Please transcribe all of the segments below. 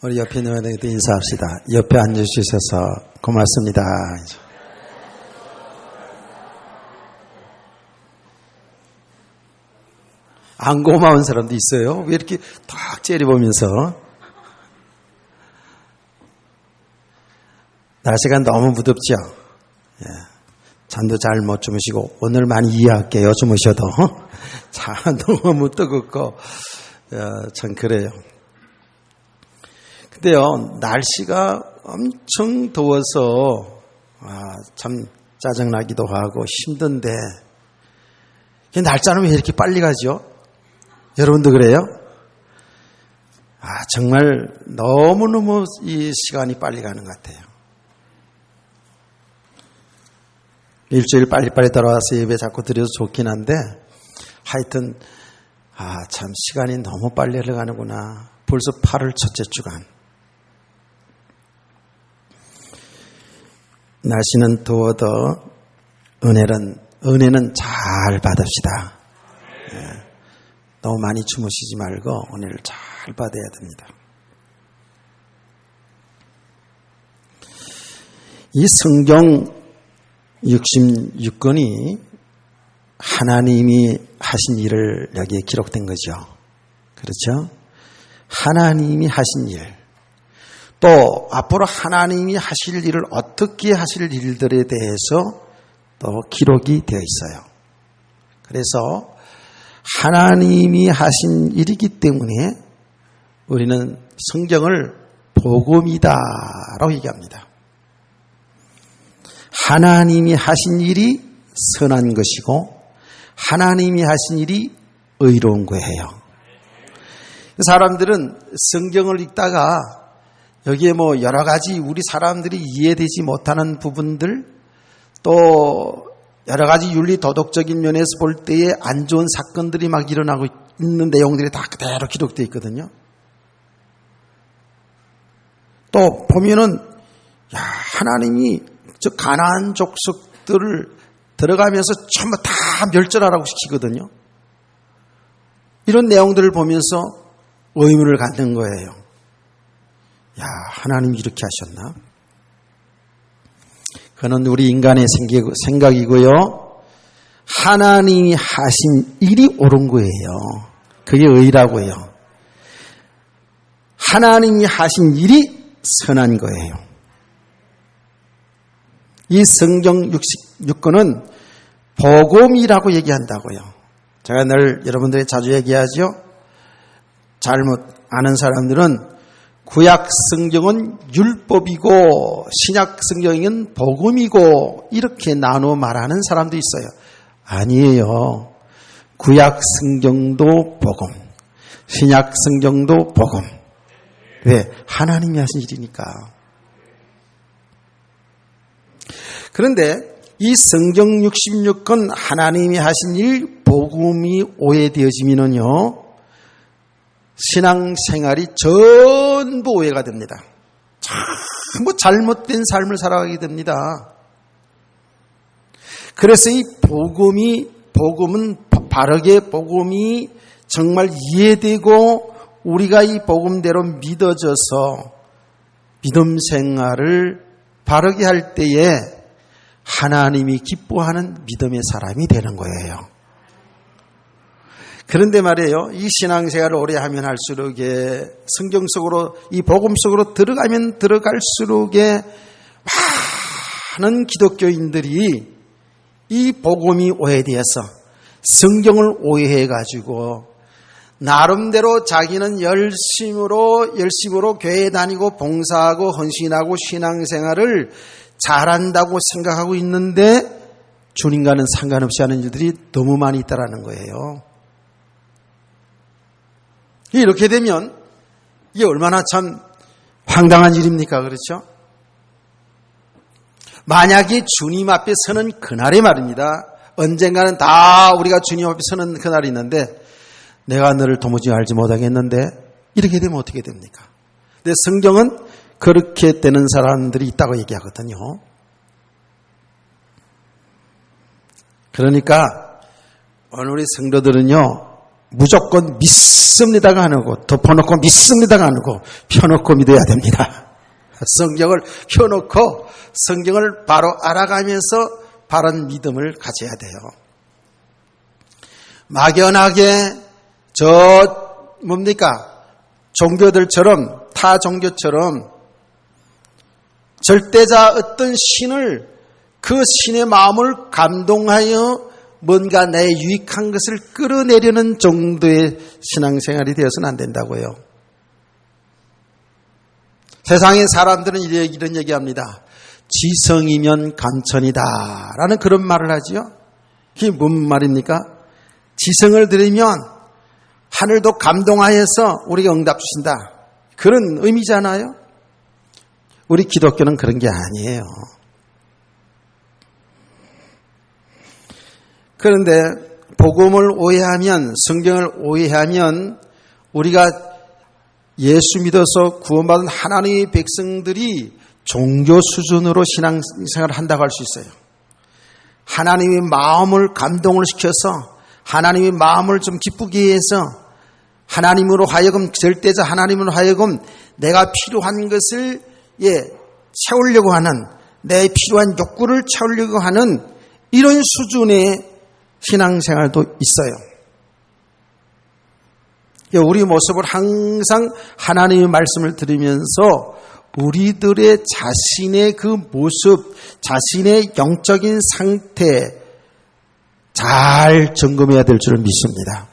우리 옆에 있는 분들도 인사합시다. 옆에 앉아주셔서 고맙습니다. 안 고마운 사람도 있어요. 왜 이렇게 탁 째려보면서. 날씨가 너무 무덥죠. 예. 잠도 잘 못 주무시고 오늘 많이 이해할게요. 주무셔도. 자, 너무 뜨겁고 참 그래요. 근데요, 날씨가 엄청 더워서 참 짜증나기도 하고 힘든데 날짜는 왜 이렇게 빨리 가죠? 여러분도 그래요? 정말 너무너무 이 시간이 빨리 가는 것 같아요. 일주일 빨리빨리 돌아와서 예배 자꾸 드려서 좋긴 한데 하여튼 참 시간이 너무 빨리 흘러가는구나. 벌써 8월 첫째 주간. 날씨는 더워도 은혜는 잘 받읍시다. 예. 너무 많이 주무시지 말고 은혜를 잘 받아야 됩니다. 이 성경 66권이 하나님이 하신 일을 여기에 기록된 거죠. 그렇죠? 하나님이 하신 일. 또 앞으로 하나님이 하실 일을 어떻게 하실 일들에 대해서 또 기록이 되어 있어요. 그래서 하나님이 하신 일이기 때문에 우리는 성경을 복음이다라고 얘기합니다. 하나님이 하신 일이 선한 것이고 하나님이 하신 일이 의로운 거예요. 사람들은 성경을 읽다가 여기에 여러 가지 우리 사람들이 이해되지 못하는 부분들 또 여러 가지 윤리 도덕적인 면에서 볼 때에 안 좋은 사건들이 막 일어나고 있는 내용들이 다 그대로 기록되어 있거든요. 또 보면은 하나님이 저 가나안 족속들을 들어가면서 전부 다 멸절하라고 시키거든요. 이런 내용들을 보면서 의문을 갖는 거예요. 하나님이 이렇게 하셨나? 그건 우리 인간의 생각이고요. 하나님이 하신 일이 옳은 거예요. 그게 의라고요. 하나님이 하신 일이 선한 거예요. 이 성경 66권은 복음이라고 얘기한다고요. 제가 늘 여러분들이 자주 얘기하죠. 잘못 아는 사람들은 구약 성경은 율법이고 신약 성경은 복음이고 이렇게 나누어 말하는 사람도 있어요. 아니에요. 구약 성경도 복음, 신약 성경도 복음. 왜? 하나님이 하신 일이니까. 그런데 이 성경 66권 하나님이 하신 일 복음이 오해되어지면요. 신앙생활이 전부 오해가 됩니다. 전부 잘못된 삶을 살아가게 됩니다. 그래서 이 복음은 바르게 복음이 정말 이해되고 우리가 이 복음대로 믿어져서 믿음 생활을 바르게 할 때에 하나님이 기뻐하는 믿음의 사람이 되는 거예요. 그런데 말이에요. 이 신앙생활을 오래 하면 할수록 성경 속으로 이 복음 속으로 들어가면 들어갈수록 많은 기독교인들이 이 복음이 오해되어서 성경을 오해해가지고 나름대로 자기는 열심으로 교회 다니고 봉사하고 헌신하고 신앙생활을 잘한다고 생각하고 있는데 주님과는 상관없이 하는 일들이 너무 많이 있다라는 거예요. 이렇게 되면 이게 얼마나 참 황당한 일입니까? 그렇죠? 만약에 주님 앞에 서는 그날이 말입니다. 언젠가는 다 우리가 주님 앞에 서는 그날이 있는데 내가 너를 도무지 알지 못하겠는데 이렇게 되면 어떻게 됩니까? 근데 성경은 그렇게 되는 사람들이 있다고 얘기하거든요. 그러니까 오늘 우리 성도들은요. 무조건 믿습니다가 아니고 덮어놓고 믿습니다가 아니고 펴놓고 믿어야 됩니다. 성경을 펴놓고 성경을 바로 알아가면서 바른 믿음을 가져야 돼요. 막연하게 종교들처럼 타 종교처럼 절대자 어떤 신을 그 신의 마음을 감동하여 뭔가 내 유익한 것을 끌어내려는 정도의 신앙생활이 되어서는 안 된다고요. 세상의 사람들은 이런 얘기합니다. 지성이면 간천이다 라는 그런 말을 하지요. 그게 뭔 말입니까? 지성을 들이면 하늘도 감동하여서 우리가 응답 주신다. 그런 의미잖아요. 우리 기독교는 그런 게 아니에요. 그런데 복음을 오해하면, 성경을 오해하면 우리가 예수 믿어서 구원받은 하나님의 백성들이 종교 수준으로 신앙생활을 한다고 할 수 있어요. 하나님의 마음을 감동을 시켜서 하나님의 마음을 좀 기쁘게 해서 하나님으로 하여금, 절대자 하나님으로 하여금 내가 필요한 것을 채우려고 하는, 내 필요한 욕구를 채우려고 하는 이런 수준의 신앙생활도 있어요. 우리 모습을 항상 하나님의 말씀을 들으면서 우리들의 자신의 그 모습, 자신의 영적인 상태 잘 점검해야 될 줄을 믿습니다.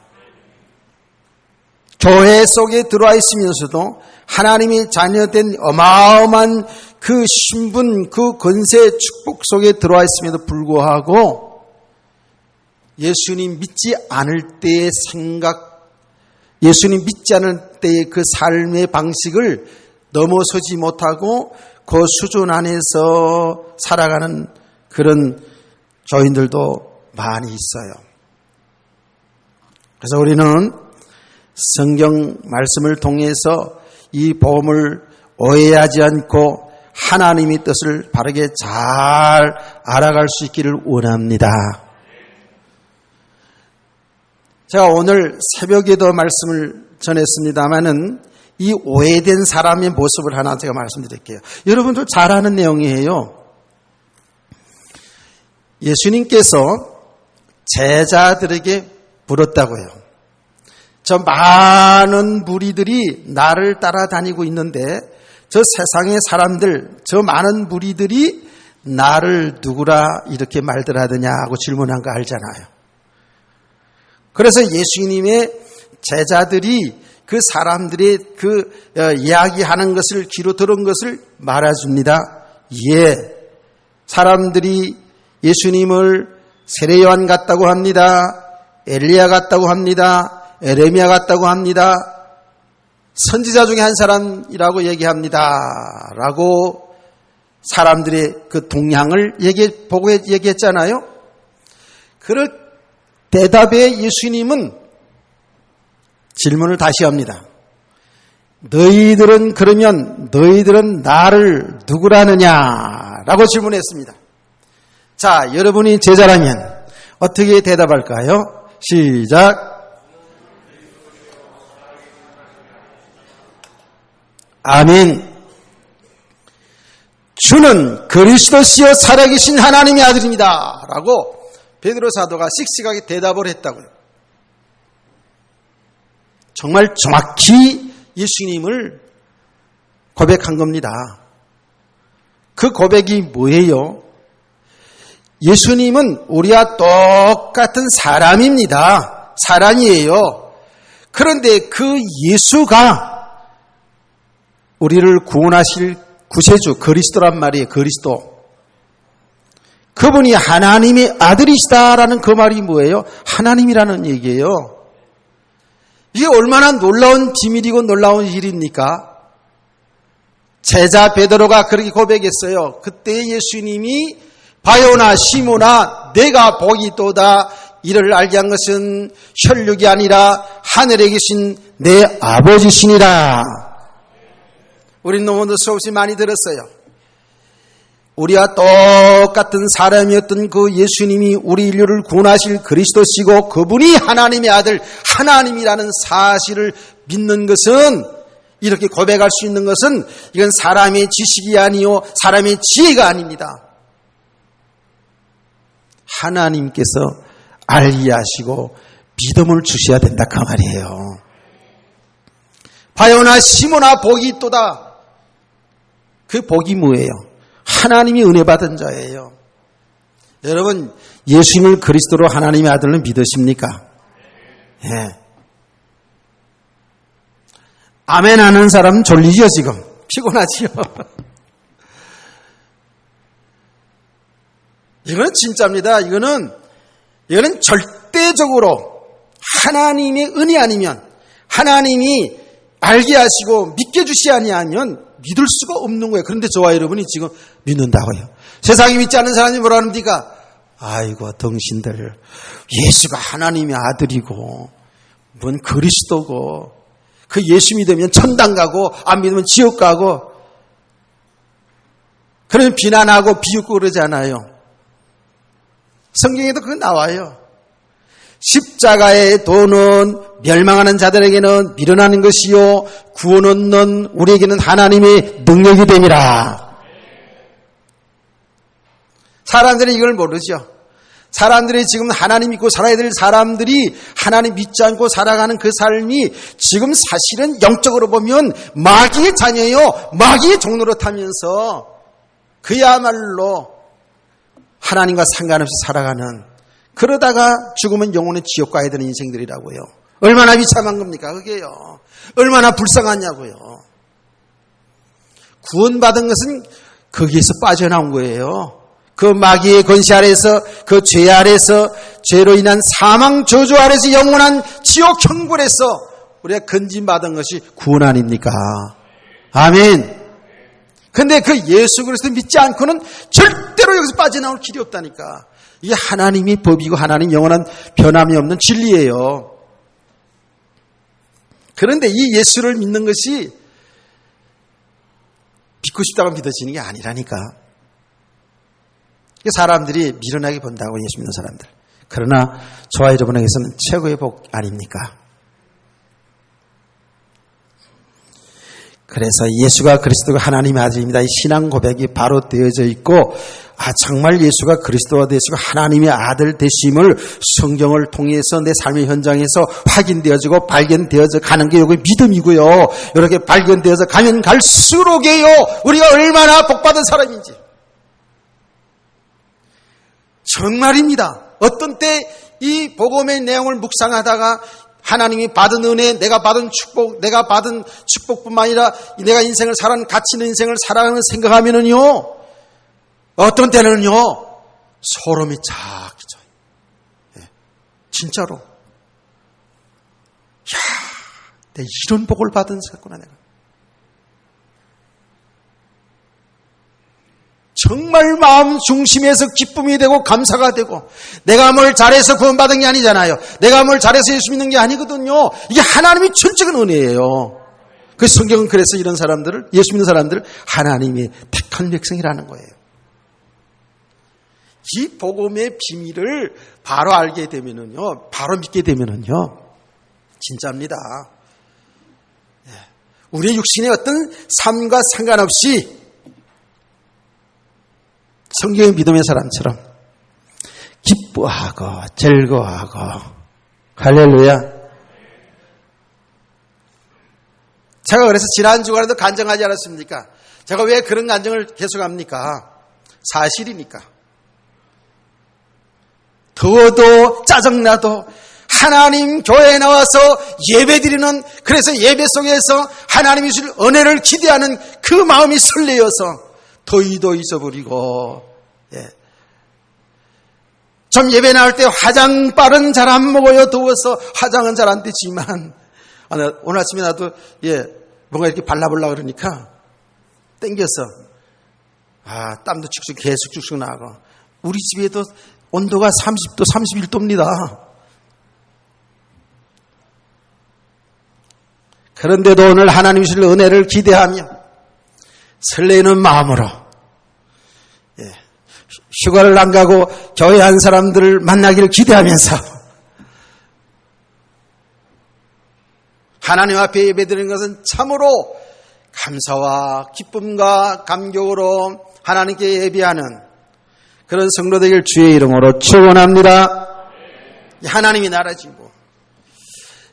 교회 속에 들어와 있으면서도 하나님의 자녀된 어마어마한 그 신분, 그 권세, 축복 속에 들어와 있음에도 불구하고 예수님 믿지 않을 때의 생각, 예수님 믿지 않을 때의 그 삶의 방식을 넘어서지 못하고 그 수준 안에서 살아가는 그런 교인들도 많이 있어요. 그래서 우리는 성경 말씀을 통해서 이 복음을 오해하지 않고 하나님의 뜻을 바르게 잘 알아갈 수 있기를 원합니다. 제가 오늘 새벽에도 말씀을 전했습니다마는 이 오해된 사람의 모습을 하나 제가 말씀드릴게요. 여러분들 잘 아는 내용이에요. 예수님께서 제자들에게 물었다고요. 저 많은 무리들이 나를 따라다니고 있는데 저 세상의 사람들, 저 많은 무리들이 나를 누구라 이렇게 말들 하더냐고 질문한 거 알잖아요. 그래서 예수님의 제자들이 그 사람들의 그 이야기하는 것을 귀로 들은 것을 말해줍니다. 예, 사람들이 예수님을 세례 요한 같다고 합니다. 엘리야 같다고 합니다. 에레미야 같다고 합니다. 선지자 중에 한 사람이라고 얘기합니다. 라고 사람들의 그 동향을 보고 얘기했잖아요. 그 대답에 예수님은 질문을 다시 합니다. 너희들은 나를 누구라느냐? 라고 질문했습니다. 자, 여러분이 제자라면 어떻게 대답할까요? 시작. 아멘. 주는 그리스도시요 살아계신 하나님의 아들입니다. 라고 베드로 사도가 씩씩하게 대답을 했다고요. 정말 정확히 예수님을 고백한 겁니다. 그 고백이 뭐예요? 예수님은 우리와 똑같은 사람입니다. 사람이에요. 그런데 그 예수가 우리를 구원하실 구세주 그리스도란 말이에요. 그리스도. 그분이 하나님의 아들이시다라는 그 말이 뭐예요? 하나님이라는 얘기예요. 이게 얼마나 놀라운 비밀이고 놀라운 일입니까? 제자 베드로가 그렇게 고백했어요. 그때 예수님이 바요나 시모나 내가 복이 있도다. 이를 알게 한 것은 혈육이 아니라 하늘에 계신 내 아버지시니라. 우린 너무도 수없이 많이 들었어요. 우리와 똑같은 사람이었던 그 예수님이 우리 인류를 구원하실 그리스도시고 그분이 하나님의 아들 하나님이라는 사실을 믿는 것은, 이렇게 고백할 수 있는 것은 이건 사람의 지식이 아니요 사람의 지혜가 아닙니다. 하나님께서 알게 하시고 믿음을 주셔야 된다 그 말이에요. 바요나 시몬아 복이 있도다. 그 복이 뭐예요? 하나님이 은혜 받은 자예요. 여러분, 예수님을 그리스도로 하나님의 아들로 믿으십니까? 예. 아멘 하는 사람은 졸리죠 지금. 피곤하지요. 이거는 진짜입니다. 이거는 절대적으로 하나님의 은혜 아니면, 하나님이 알게 하시고 믿게 주시 아니하면 믿을 수가 없는 거예요. 그런데 저와 여러분이 지금 믿는다고요. 세상이 믿지 않는 사람이 뭐라 합니까? 아이고 당신들, 예수가 하나님의 아들이고 뭔 그리스도고, 그 예수 믿으면 천당 가고 안 믿으면 지옥 가고, 그러면 비난하고 비웃고 그러잖아요. 성경에도 그거 나와요. 십자가의 도는 멸망하는 자들에게는 미련한 것이요 구원 얻는 우리에게는 하나님의 능력이 됨이라. 사람들이 이걸 모르죠. 사람들이 지금 하나님 믿고 살아야 될 사람들이 하나님 믿지 않고 살아가는 그 삶이 지금 사실은 영적으로 보면 마귀의 자녀요, 마귀의 종로로 타면서 그야말로 하나님과 상관없이 살아가는, 그러다가 죽으면 영혼의 지옥 가야 되는 인생들이라고요. 얼마나 비참한 겁니까 그게요. 얼마나 불쌍하냐고요. 구원받은 것은 거기에서 빠져나온 거예요. 그 마귀의 권세 아래서, 그 죄 아래서, 죄로 인한 사망 저주 아래서 영원한 지옥 형벌에서 우리가 건진받은 것이 구원 아닙니까? 아멘. 근데 그 예수 그리스도 믿지 않고는 절대로 여기서 빠져나올 길이 없다니까. 이게 하나님이 법이고 하나님 영원한 변함이 없는 진리예요. 그런데 이 예수를 믿는 것이 믿고 싶다고 믿어지는 게 아니라니까. 사람들이 미련하게 본다고, 예수 믿는 사람들. 그러나 저와 여러분에게서는 최고의 복 아닙니까? 그래서 예수가 그리스도가 하나님의 아들입니다. 이 신앙 고백이 바로 되어져 있고, 정말 예수가 그리스도가 되시고 하나님의 아들 되심을 성경을 통해서 내 삶의 현장에서 확인되어지고 발견되어져 가는 게 여기 믿음이고요. 이렇게 발견되어서 가면 갈수록에요, 우리가 얼마나 복받은 사람인지. 정말입니다. 어떤 때 이 복음의 내용을 묵상하다가 하나님이 받은 은혜, 내가 받은 축복뿐만 아니라 내가 인생을 살아가는, 가치 있는 인생을 살아가는 생각하면은요, 어떤 때는요, 소름이 쫙 끼쳐요. 예, 진짜로. 야, 내가 이런 복을 받은 사구나, 내가. 정말 마음 중심에서 기쁨이 되고 감사가 되고, 내가 뭘 잘해서 구원받은 게 아니잖아요. 내가 뭘 잘해서 예수 믿는 게 아니거든요. 이게 하나님이 전적인 은혜예요. 그 성경은 그래서 이런 사람들을, 예수 믿는 사람들을 하나님의 택한 백성이라는 거예요. 이 복음의 비밀을 바로 알게 되면은요, 바로 믿게 되면은요, 진짜입니다. 우리의 육신의 어떤 삶과 상관없이 성경의 믿음의 사람처럼 기뻐하고 즐거워하고, 할렐루야. 제가 그래서 지난 주간에도 간증하지 않았습니까? 제가 왜 그런 간증을 계속합니까? 사실이니까. 더워도 짜증나도 하나님 교회에 나와서 예배드리는, 그래서 예배 속에서 하나님이 주실 은혜를 기대하는 그 마음이 설레어서 더위도 잊어버리고, 예. 좀 예배 나올 때 화장빨은 잘 안 먹어요. 더워서 화장은 잘 안 되지만, 오늘 아침에 나도, 뭔가 이렇게 발라보려고 그러니까 땡겨서, 땀도 축축, 계속 축축 나고. 우리 집에도 온도가 30도, 31도입니다. 그런데도 오늘 하나님 주실 은혜를 기대하며 설레는 마음으로 휴가를 안 가고 교회 한 사람들을 만나기를 기대하면서 하나님 앞에 예배드리는 것은 참으로 감사와 기쁨과 감격으로 하나님께 예배하는 그런 성도 되길 주의 이름으로 축원합니다. 하나님이 나라지고.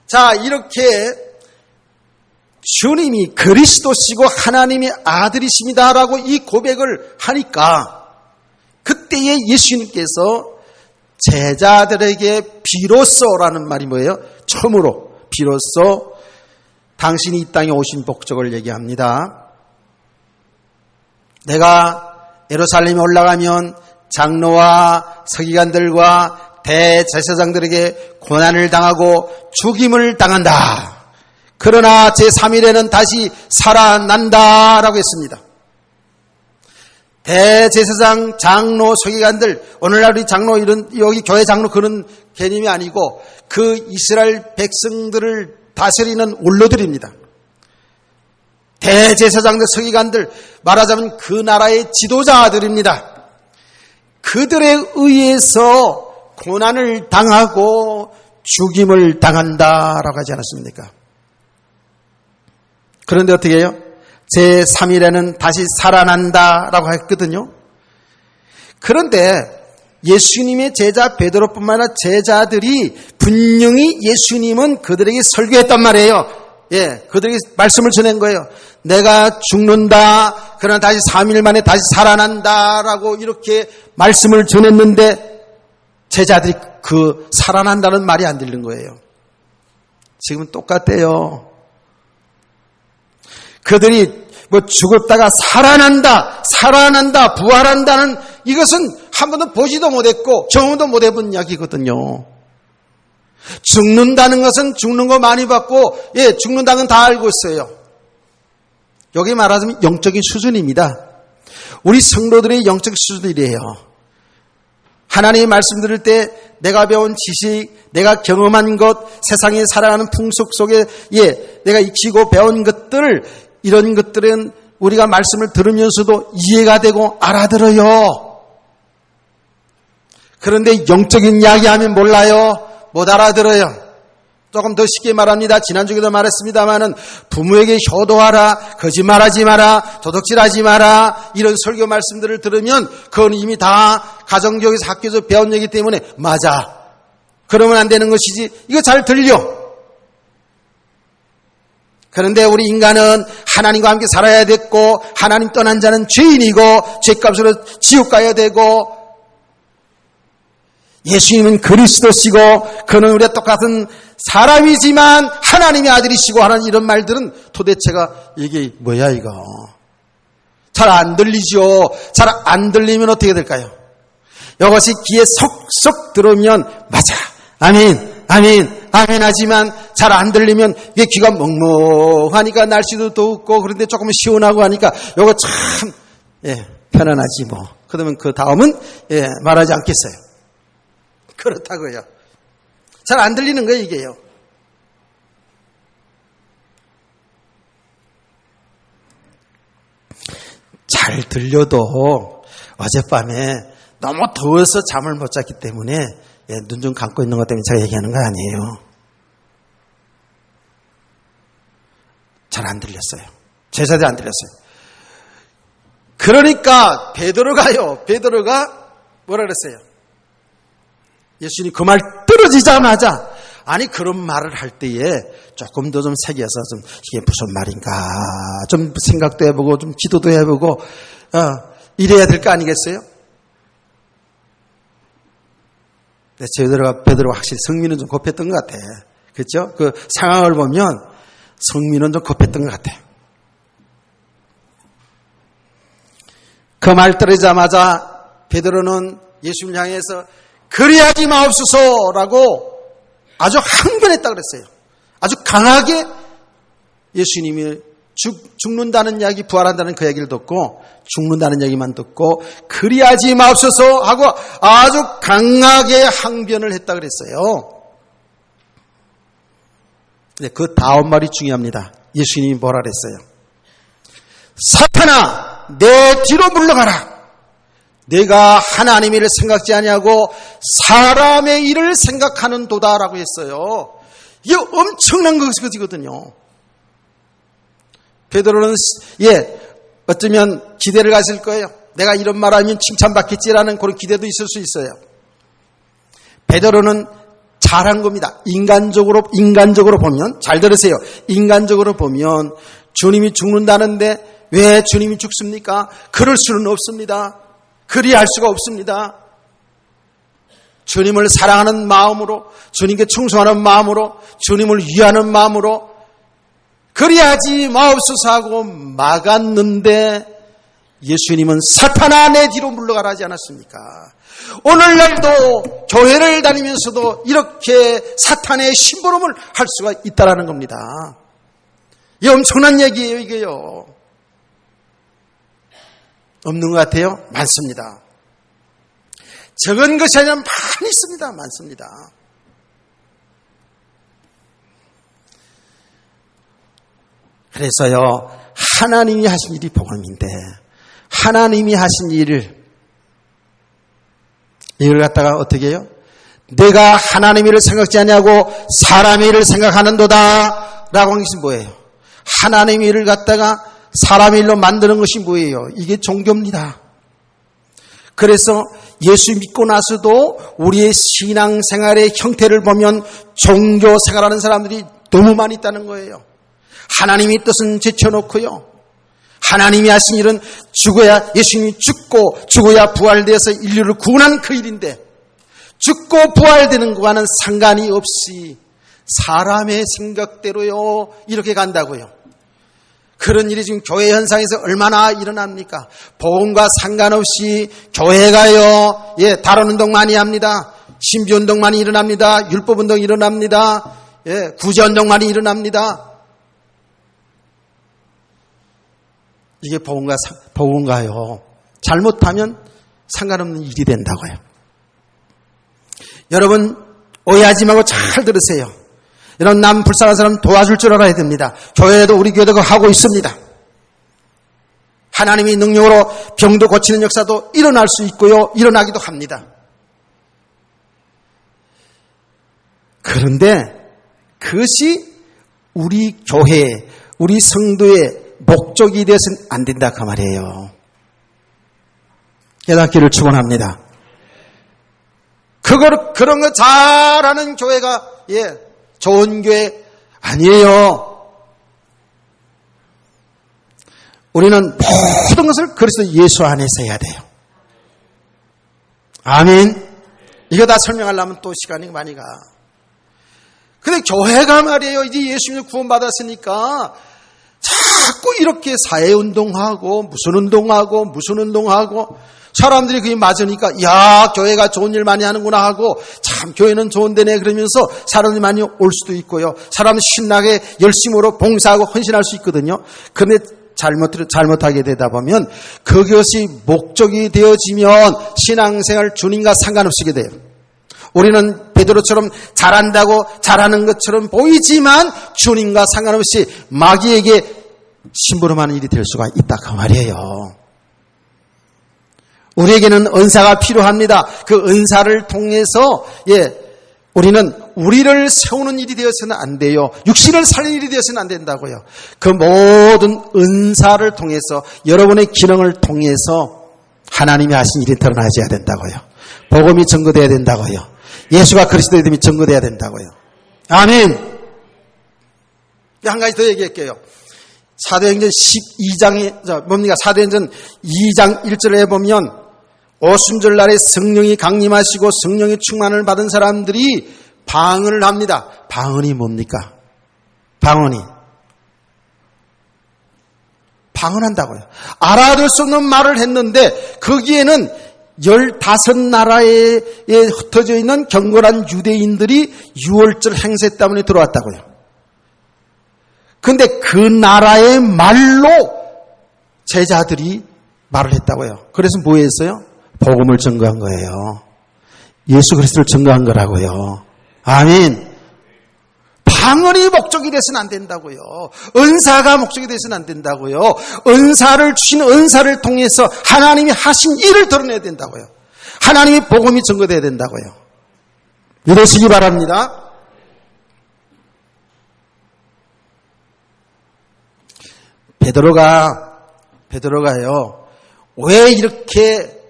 자, 이렇게 주님이 그리스도시고 하나님의 아들이십니다라고 이 고백을 하니까 그때에 예수님께서 제자들에게 비로소라는 말이 뭐예요? 처음으로 비로소 당신이 이 땅에 오신 목적을 얘기합니다. 내가 예루살렘에 올라가면 장로와 서기관들과 대제사장들에게 고난을 당하고 죽임을 당한다. 그러나 제3일에는 다시 살아난다라고 했습니다. 대제사장, 장로, 서기관들, 오늘날 우리 장로 여기 교회 장로 그런 개념이 아니고 그 이스라엘 백성들을 다스리는 원로들입니다. 대제사장들, 서기관들, 말하자면 그 나라의 지도자들입니다. 그들에 의해서 고난을 당하고 죽임을 당한다라고 하지 않았습니까? 그런데 어떻게 해요? 제3일에는 다시 살아난다라고 했거든요. 그런데 예수님의 제자 베드로뿐만 아니라 제자들이 분명히 예수님은 그들에게 설교했단 말이에요. 예, 그들에게 말씀을 전한 거예요. 내가 죽는다. 그러나 다시 3일 만에 다시 살아난다라고 이렇게 말씀을 전했는데 제자들이 그 살아난다는 말이 안 들린 거예요. 지금은 똑같대요. 그들이 뭐 죽었다가 살아난다, 부활한다는 이것은 한 번도 보지도 못했고 경험도 못 해본 이야기거든요. 죽는다는 것은 죽는 거 많이 봤고, 예, 죽는다는 건 다 알고 있어요. 여기 말하자면 영적인 수준입니다. 우리 성도들의 영적 수준이래요. 하나님의 말씀 들을 때 내가 배운 지식, 내가 경험한 것, 세상에 살아가는 풍속 속에 예, 내가 익히고 배운 것들, 이런 것들은 우리가 말씀을 들으면서도 이해가 되고 알아들어요. 그런데 영적인 이야기하면 몰라요. 못 알아들어요. 조금 더 쉽게 말합니다. 지난주에도 말했습니다마는 부모에게 효도하라, 거짓말하지 마라, 도둑질하지 마라 이런 설교 말씀들을 들으면 그건 이미 다 가정교육에서 학교에서 배운 얘기 때문에 맞아. 그러면 안 되는 것이지. 이거 잘 들려. 그런데 우리 인간은 하나님과 함께 살아야 됐고 하나님 떠난 자는 죄인이고 죄값으로 지옥 가야 되고 예수님은 그리스도시고 그는 우리와 똑같은 사람이지만 하나님의 아들이시고 하는 이런 말들은 도대체가 이게 뭐야 이거. 잘 안 들리죠. 잘 안 들리면 어떻게 될까요? 이것이 귀에 속속 들어오면 맞아. 아멘. 아멘. 아멘 하지만 잘 안 들리면 이게 귀가 멍멍하니까 날씨도 덥고 그런데 조금 시원하고 하니까 이거 참 예, 편안하지 뭐. 그러면 그 다음은 예, 말하지 않겠어요. 그렇다고요. 잘 안 들리는 거예요, 이게요. 잘 들려도 어젯밤에 너무 더워서 잠을 못 잤기 때문에 예, 눈 좀 감고 있는 것 때문에 제가 얘기하는 거 아니에요. 잘 안 들렸어요. 제자들이 안 들렸어요. 그러니까 베드로가 뭐라 그랬어요? 예수님이 그 말 떨어지자마자 아니 그런 말을 할 때에 조금 더 좀 새겨서 좀 이게 무슨 말인가 좀 생각도 해보고 좀 기도도 해보고 이래야 될 거 아니겠어요? 네, 베드로가 확실히 성민은 좀 급했던 것 같아. 그렇죠? 그 상황을 보면 성민은 좀 급했던 것 같아. 그 말 떨어지자마자 베드로는 예수님을 향해서 그리하지 마옵소서라고 아주 항변했다 그랬어요. 아주 강하게 예수님이 죽는다는 이야기, 부활한다는 그 얘기를 듣고 죽는다는 얘기만 듣고 그리하지 마옵소서 하고 아주 강하게 항변을 했다 그랬어요. 근데 그 다음 말이 중요합니다. 예수님이 뭐라 그랬어요? 사탄아, 내 뒤로 물러가라. 내가 하나님의 일을 생각지 아니하고 사람의 일을 생각하는 도다라고 했어요. 이게 엄청난 것이거든요. 베드로는 어쩌면 기대를 가질 거예요. 내가 이런 말하면 칭찬받겠지라는 그런 기대도 있을 수 있어요. 베드로는 잘한 겁니다. 인간적으로 보면, 잘 들으세요. 인간적으로 보면 주님이 죽는다는데 왜 주님이 죽습니까? 그럴 수는 없습니다. 그리할 수가 없습니다. 주님을 사랑하는 마음으로, 주님께 충성하는 마음으로, 주님을 위하는 마음으로 그리하지 마옵소서 하고 막았는데 예수님은 사탄아 내 뒤로 물러가라 하지 않았습니까? 오늘날도 교회를 다니면서도 이렇게 사탄의 심부름을 할 수가 있다는 겁니다. 이게 엄청난 얘기예요, 이게요. 없는 것 같아요? 많습니다. 적은 것이 아니라 많이 있습니다. 많습니다. 그래서요, 하나님이 하신 일이 복음인데, 하나님이 하신 일을, 이걸 갖다가 어떻게 해요? 내가 하나님의 일을 생각지 아니하고 사람의 일을 생각하는도다 라고 한 것이 뭐예요? 하나님의 일을 갖다가 사람의 일로 만드는 것이 뭐예요? 이게 종교입니다. 그래서 예수 믿고 나서도 우리의 신앙생활의 형태를 보면 종교 생활하는 사람들이 너무 많이 있다는 거예요. 하나님의 뜻은 제쳐놓고요. 하나님이 하신 일은 죽어야, 예수님이 죽어야 부활되어서 인류를 구원한 그 일인데 죽고 부활되는 것과는 상관이 없이 사람의 생각대로요 이렇게 간다고요. 그런 일이 지금 교회 현상에서 얼마나 일어납니까? 복음과 상관없이 교회가요, 다른운동 많이 합니다. 신비운동 많이 일어납니다. 율법운동 일어납니다. 구제운동 많이 일어납니다. 이게 복음가요. 잘못하면 상관없는 일이 된다고요. 여러분 오해하지 말고 잘 들으세요. 이런 남 불쌍한 사람 도와줄 줄 알아야 됩니다. 교회도 우리 교회도 하고 있습니다. 하나님이 능력으로 병도 고치는 역사도 일어날 수 있고요. 일어나기도 합니다. 그런데 그것이 우리 교회, 우리 성도의 목적이 되어서는 안 된다 그 말이에요. 깨닫기를 축원합니다. 그런 거 잘하는 교회가 좋은 교회 아니에요. 우리는 모든 것을 그리스도 예수 안에서 해야 돼요. 아멘. 이거 다 설명하려면 또 시간이 많이 가. 근데 교회가 말이에요. 이제 예수님을 구원받았으니까 자꾸 이렇게 사회운동하고 무슨 운동하고 사람들이 그게 맞으니까 야 교회가 좋은 일 많이 하는구나 하고 참 교회는 좋은 데네 그러면서 사람들이 많이 올 수도 있고요. 사람 신나게 열심으로 봉사하고 헌신할 수 있거든요. 그런데 잘못하게 되다 보면 그것이 목적이 되어지면 신앙생활 주님과 상관없이 돼요. 우리는 베드로처럼 잘하는 것처럼 보이지만 주님과 상관없이 마귀에게 심부름하는 일이 될 수가 있다 그 말이에요. 우리에게는 은사가 필요합니다. 그 은사를 통해서 우리는 우리를 세우는 일이 되어서는 안 돼요. 육신을 살리는 일이 되어서는 안 된다고요. 그 모든 은사를 통해서 여러분의 기능을 통해서 하나님이 하신 일이 드러나야 된다고요. 복음이 증거돼야 된다고요. 예수가 그리스도의 이름이 증거돼야 된다고요. 아멘. 한 가지 더 얘기할게요. 사도행전 12장에 뭡니까? 사도행전 2장 1절에 보면 오순절 날에 성령이 강림하시고 성령의 충만을 받은 사람들이 방언을 합니다. 방언이 뭡니까? 방언한다고요. 알아들 수 없는 말을 했는데 거기에는 15나라에 흩어져 있는 경건한 유대인들이 6월절 행세 때문에 들어왔다고요. 근데 그 나라의 말로 제자들이 말을 했다고요. 그래서 뭐 했어요? 복음을 증거한 거예요. 예수 그리스도를 증거한 거라고요. 아멘. 방언이 목적이 돼서는 안 된다고요. 은사가 목적이 돼서는 안 된다고요. 은사를 주신 은사를 통해서 하나님이 하신 일을 드러내야 된다고요. 하나님의 복음이 증거돼야 된다고요. 이러시기 바랍니다. 베드로가요, 왜 이렇게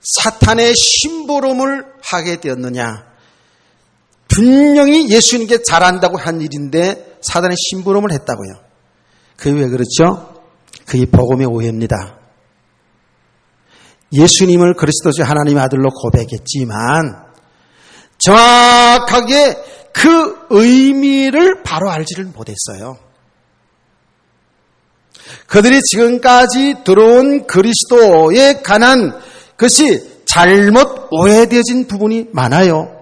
사탄의 심부름을 하게 되었느냐? 분명히 예수님께 잘한다고 한 일인데 사탄의 심부름을 했다고요. 그게 왜 그렇죠? 그게 복음의 오해입니다. 예수님을 그리스도의 하나님의 아들로 고백했지만 정확하게 그 의미를 바로 알지를 못했어요. 그들이 지금까지 들어온 그리스도에 관한 것이 잘못 오해되어진 부분이 많아요.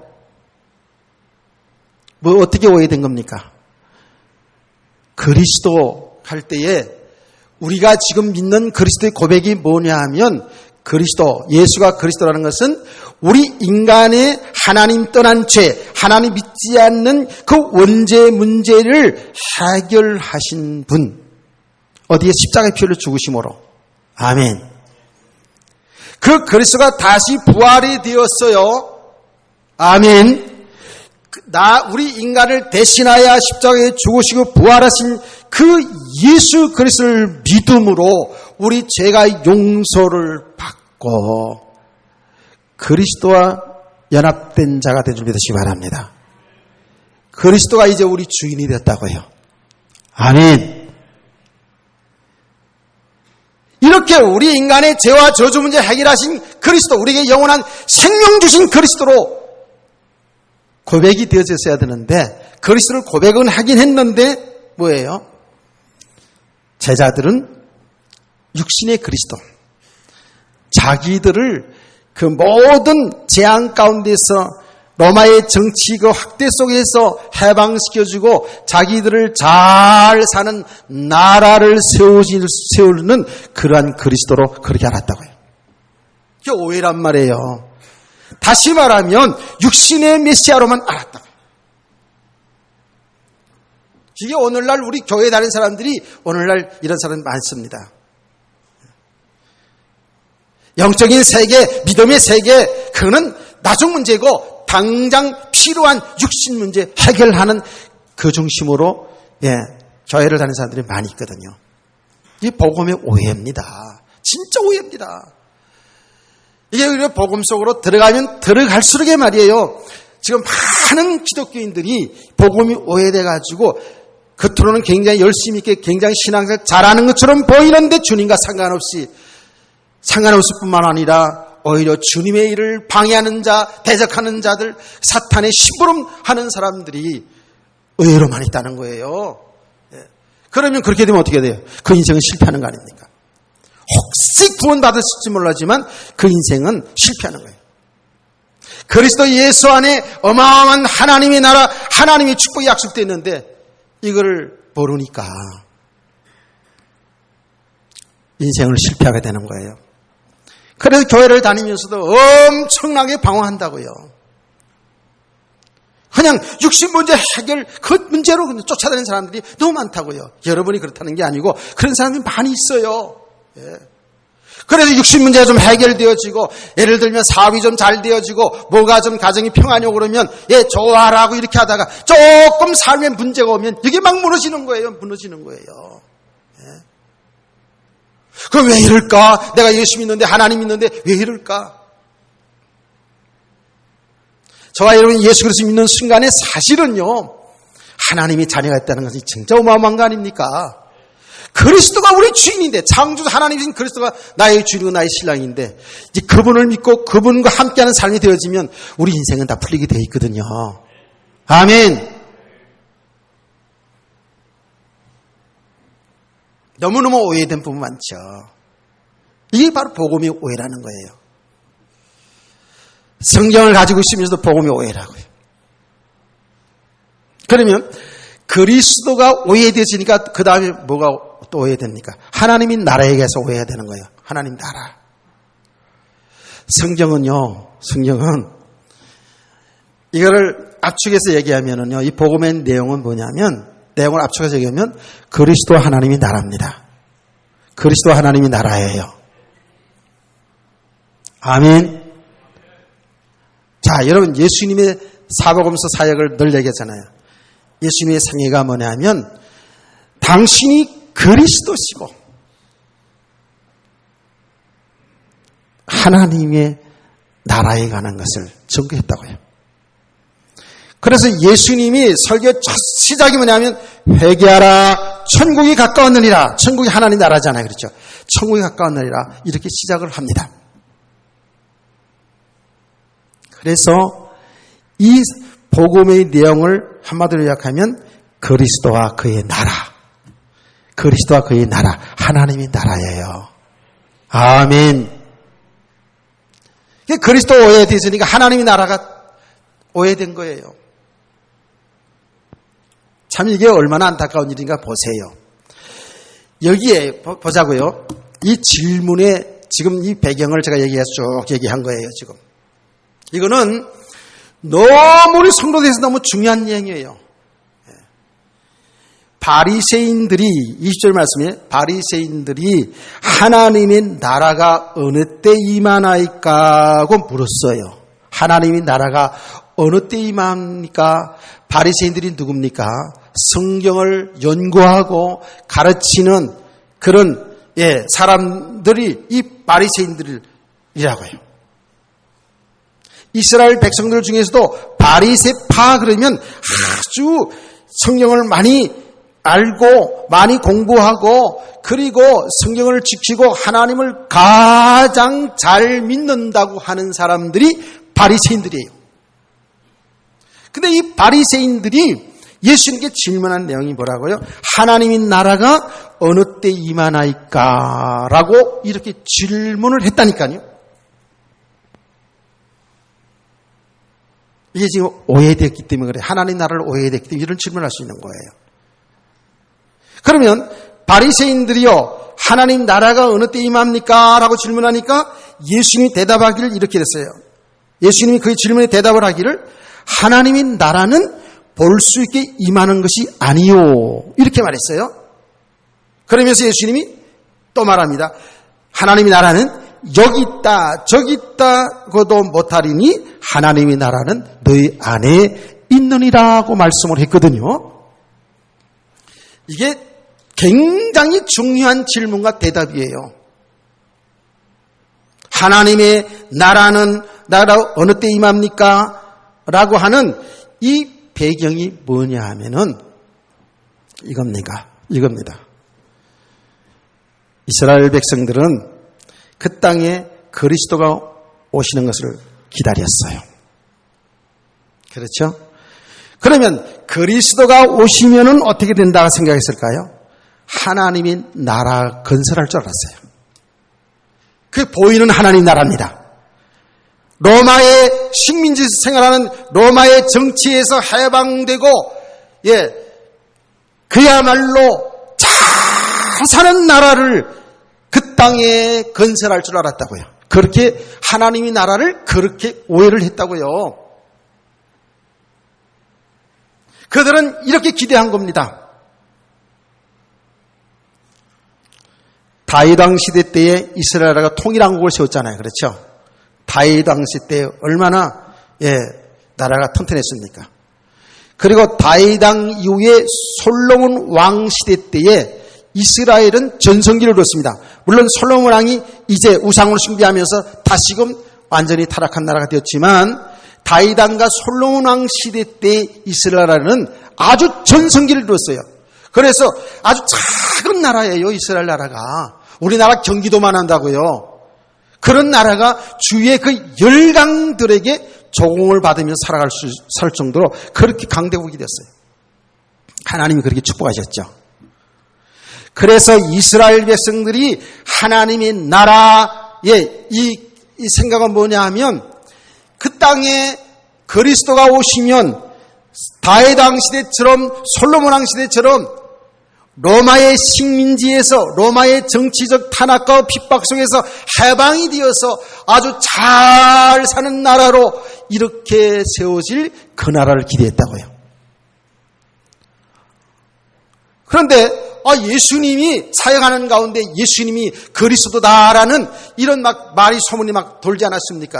뭐 어떻게 오해된 겁니까? 그리스도 할 때에 우리가 지금 믿는 그리스도의 고백이 뭐냐 하면 그리스도, 예수가 그리스도라는 것은 우리 인간의 하나님 떠난 죄, 하나님 믿지 않는 그 원죄 문제를 해결하신 분. 어디에 십자가의 피를 죽으심으로. 아멘. 그 그리스도가 다시 부활이 되었어요. 아멘. 우리 인간을 대신하여 십자가에 죽으시고 부활하신 그 예수 그리스도를 믿음으로 우리 죄가 용서를 받고 그리스도와 연합된 자가 된 줄 믿으시기 바랍니다. 그리스도가 이제 우리 주인이 되었다고요. 아멘. 이렇게 우리 인간의 죄와 저주 문제 해결하신 그리스도, 우리에게 영원한 생명 주신 그리스도로 고백이 되어졌어야 되는데 그리스도를 고백은 하긴 했는데 뭐예요? 제자들은 육신의 그리스도, 자기들을 그 모든 재앙 가운데서 로마의 정치 그 확대 속에서 해방시켜주고 자기들을 잘 사는 나라를 세우는 그러한 그리스도로 그렇게 알았다고요. 그게 오해란 말이에요. 다시 말하면 육신의 메시아로만 알았다. 이게 오늘날 우리 교회 다니는 사람들이 오늘날 이런 사람이 많습니다. 영적인 세계, 믿음의 세계, 그거는 나중 문제고 당장 필요한 육신 문제 해결하는 그 중심으로 교회를 다니는 사람들이 많이 있거든요. 이게 복음의 오해입니다. 진짜 오해입니다. 이게 우리가 복음 속으로 들어가면 들어갈수록 말이에요. 지금 많은 기독교인들이 복음이 오해돼가지고 겉으로는 굉장히 열심히 있게 굉장히 신앙생활 잘하는 것처럼 보이는데 주님과 상관없을 뿐만 아니라 오히려 주님의 일을 방해하는 자, 대적하는 자들, 사탄의 심부름하는 사람들이 의외로 많이 있다는 거예요. 그러면 그렇게 되면 어떻게 돼요? 그 인생은 실패하는 거 아닙니까? 혹시 구원받았을지 몰라지만 그 인생은 실패하는 거예요. 그리스도 예수 안에 어마어마한 하나님의 나라, 하나님의 축복이 약속되어 있는데 이거를 모르니까 인생을 실패하게 되는 거예요. 그래서 교회를 다니면서도 엄청나게 방황한다고요. 그냥 육신 문제 해결 그 문제로 쫓아다니는 사람들이 너무 많다고요. 여러분이 그렇다는 게 아니고 그런 사람들이 많이 있어요. 그래서 육신 문제가 좀 해결되어지고 예를 들면 사업이 좀 잘 되어지고 뭐가 좀 가정이 평안이 오고 그러면 좋아라고 이렇게 하다가 조금 삶에 문제가 오면 이게 막 무너지는 거예요. 그럼 왜 이럴까? 내가 예수 믿는데 하나님 믿는데 왜 이럴까? 저와 여러분 예수 그리스도 믿는 순간에 사실은요 하나님의 자녀가 있다는 것이 진짜 어마어마한 거 아닙니까? 그리스도가 우리 주인인데 창조주 하나님이신 그리스도가 나의 주인이고 나의 신랑인데 이제 그분을 믿고 그분과 함께하는 삶이 되어지면 우리 인생은 다 풀리게 되어 있거든요. 아멘. 너무너무 오해된 부분 많죠. 이게 바로 복음의 오해라는 거예요. 성경을 가지고 있으면서도 복음의 오해라고요. 그러면 그리스도가 오해되어지니까 그 다음에 뭐가 또 오해됩니까? 하나님이 나라에 대해서 오해해야 되는 거예요. 하나님 나라. 성경은 이거를 압축해서 얘기하면은요, 이 복음의 내용은 뭐냐면, 내용을 압축해서 얘기하면 그리스도 하나님이 나라입니다. 그리스도 하나님이 나라예요. 아멘. 자, 여러분, 예수님의 사복음서 사역을 늘 얘기하잖아요. 예수님의 생애가 뭐냐면 당신이 그리스도시고 하나님의 나라에 관한 것을 전거했다고요. 그래서 예수님이 설교 첫 시작이 뭐냐면 회개하라 천국이 가까웠느니라. 천국이 하나님 나라잖아요. 그렇죠? 천국이 가까웠느니라. 이렇게 시작을 합니다. 그래서 이 복음의 내용을 한마디로 요약하면 그리스도와 그의 나라. 그리스도와 그의 나라. 하나님의 나라예요. 아멘. 그리스도 오해됐으니까 하나님의 나라가 오해된 거예요. 참 이게 얼마나 안타까운 일인가 보세요. 여기에 보자고요. 이 질문에 지금 이 배경을 제가 얘기해서 쭉 얘기한 거예요. 지금 이거는 너무 우리 성도들에서 너무 중요한 내용이에요. 바리새인들이 20절 말씀에 바리새인들이 하나님의 나라가 어느 때 임하나이까 하고 물었어요. 하나님의 나라가 어느 때 임합니까? 바리새인들이 누굽니까? 성경을 연구하고 가르치는 그런 사람들이 이 바리새인들이라고 해요. 이스라엘 백성들 중에서도 바리새파 그러면 아주 성경을 많이 알고 많이 공부하고 그리고 성경을 지키고 하나님을 가장 잘 믿는다고 하는 사람들이 바리새인들이에요. 근데 이 바리새인들이 예수님께 질문한 내용이 뭐라고요? 하나님의 나라가 어느 때 임하나이까? 라고 이렇게 질문을 했다니까요. 이게 지금 오해됐기 때문에 그래요. 하나님 나라를 오해됐기 때문에 이런 질문을 할 수 있는 거예요. 그러면 바리새인들이요, 하나님 나라가 어느 때 임합니까? 라고 질문하니까 예수님이 대답하기를 이렇게 했어요. 예수님이 그 질문에 대답을 하기를 하나님의 나라는 볼 수 있게 임하는 것이 아니요. 이렇게 말했어요. 그러면서 예수님이 또 말합니다. 하나님의 나라는 여기 있다 저기 있다고도 못하리니 하나님의 나라는 너희 안에 있느니라고 말씀을 했거든요. 이게 굉장히 중요한 질문과 대답이에요. 하나님의 나라는 나라 어느 때 임합니까? 라고 하는 이 배경이 뭐냐 하면은 이겁니다. 이스라엘 백성들은 그 땅에 그리스도가 오시는 것을 기다렸어요. 그렇죠? 그러면 그리스도가 오시면은 어떻게 된다고 생각했을까요? 하나님이 나라 건설할 줄 알았어요. 그게 보이는 하나님 나라입니다. 로마의 식민지 생활하는 로마의 정치에서 해방되고, 그야말로 잘 사는 나라를 그 땅에 건설할 줄 알았다고요. 그렇게 하나님의 나라를 그렇게 오해를 했다고요. 그들은 이렇게 기대한 겁니다. 다윗 왕 시대 때에 이스라엘 나라가 통일왕국을 세웠잖아요. 그렇죠? 다윗 왕 시대 때 얼마나 나라가 튼튼했습니까? 그리고 다윗 왕 이후에 솔로몬 왕 시대 때에 이스라엘은 전성기를 이뤘습니다. 물론 솔로몬 왕이 이제 우상을 숭배하면서 다시금 완전히 타락한 나라가 되었지만 다윗 왕과 솔로몬 왕 시대 때 이스라엘은 아주 전성기를 이뤘어요. 그래서 아주 작은 나라예요. 이스라엘 나라가. 우리나라 경기도만 한다고요. 그런 나라가 주위의 그 열강들에게 조공을 받으며 살 정도로 그렇게 강대국이 됐어요. 하나님이 그렇게 축복하셨죠. 그래서 이스라엘 백성들이 하나님의 나라의 이 생각은 뭐냐 하면 그 땅에 그리스도가 오시면 다윗 왕 시대처럼 솔로몬 왕 시대처럼 로마의 식민지에서 로마의 정치적 탄압과 핍박 속에서 해방이 되어서 아주 잘 사는 나라로 이렇게 세워질 그 나라를 기대했다고요. 그런데 예수님이 사역하는 가운데 예수님이 그리스도다라는 이런 막 말이 소문이 막 돌지 않았습니까?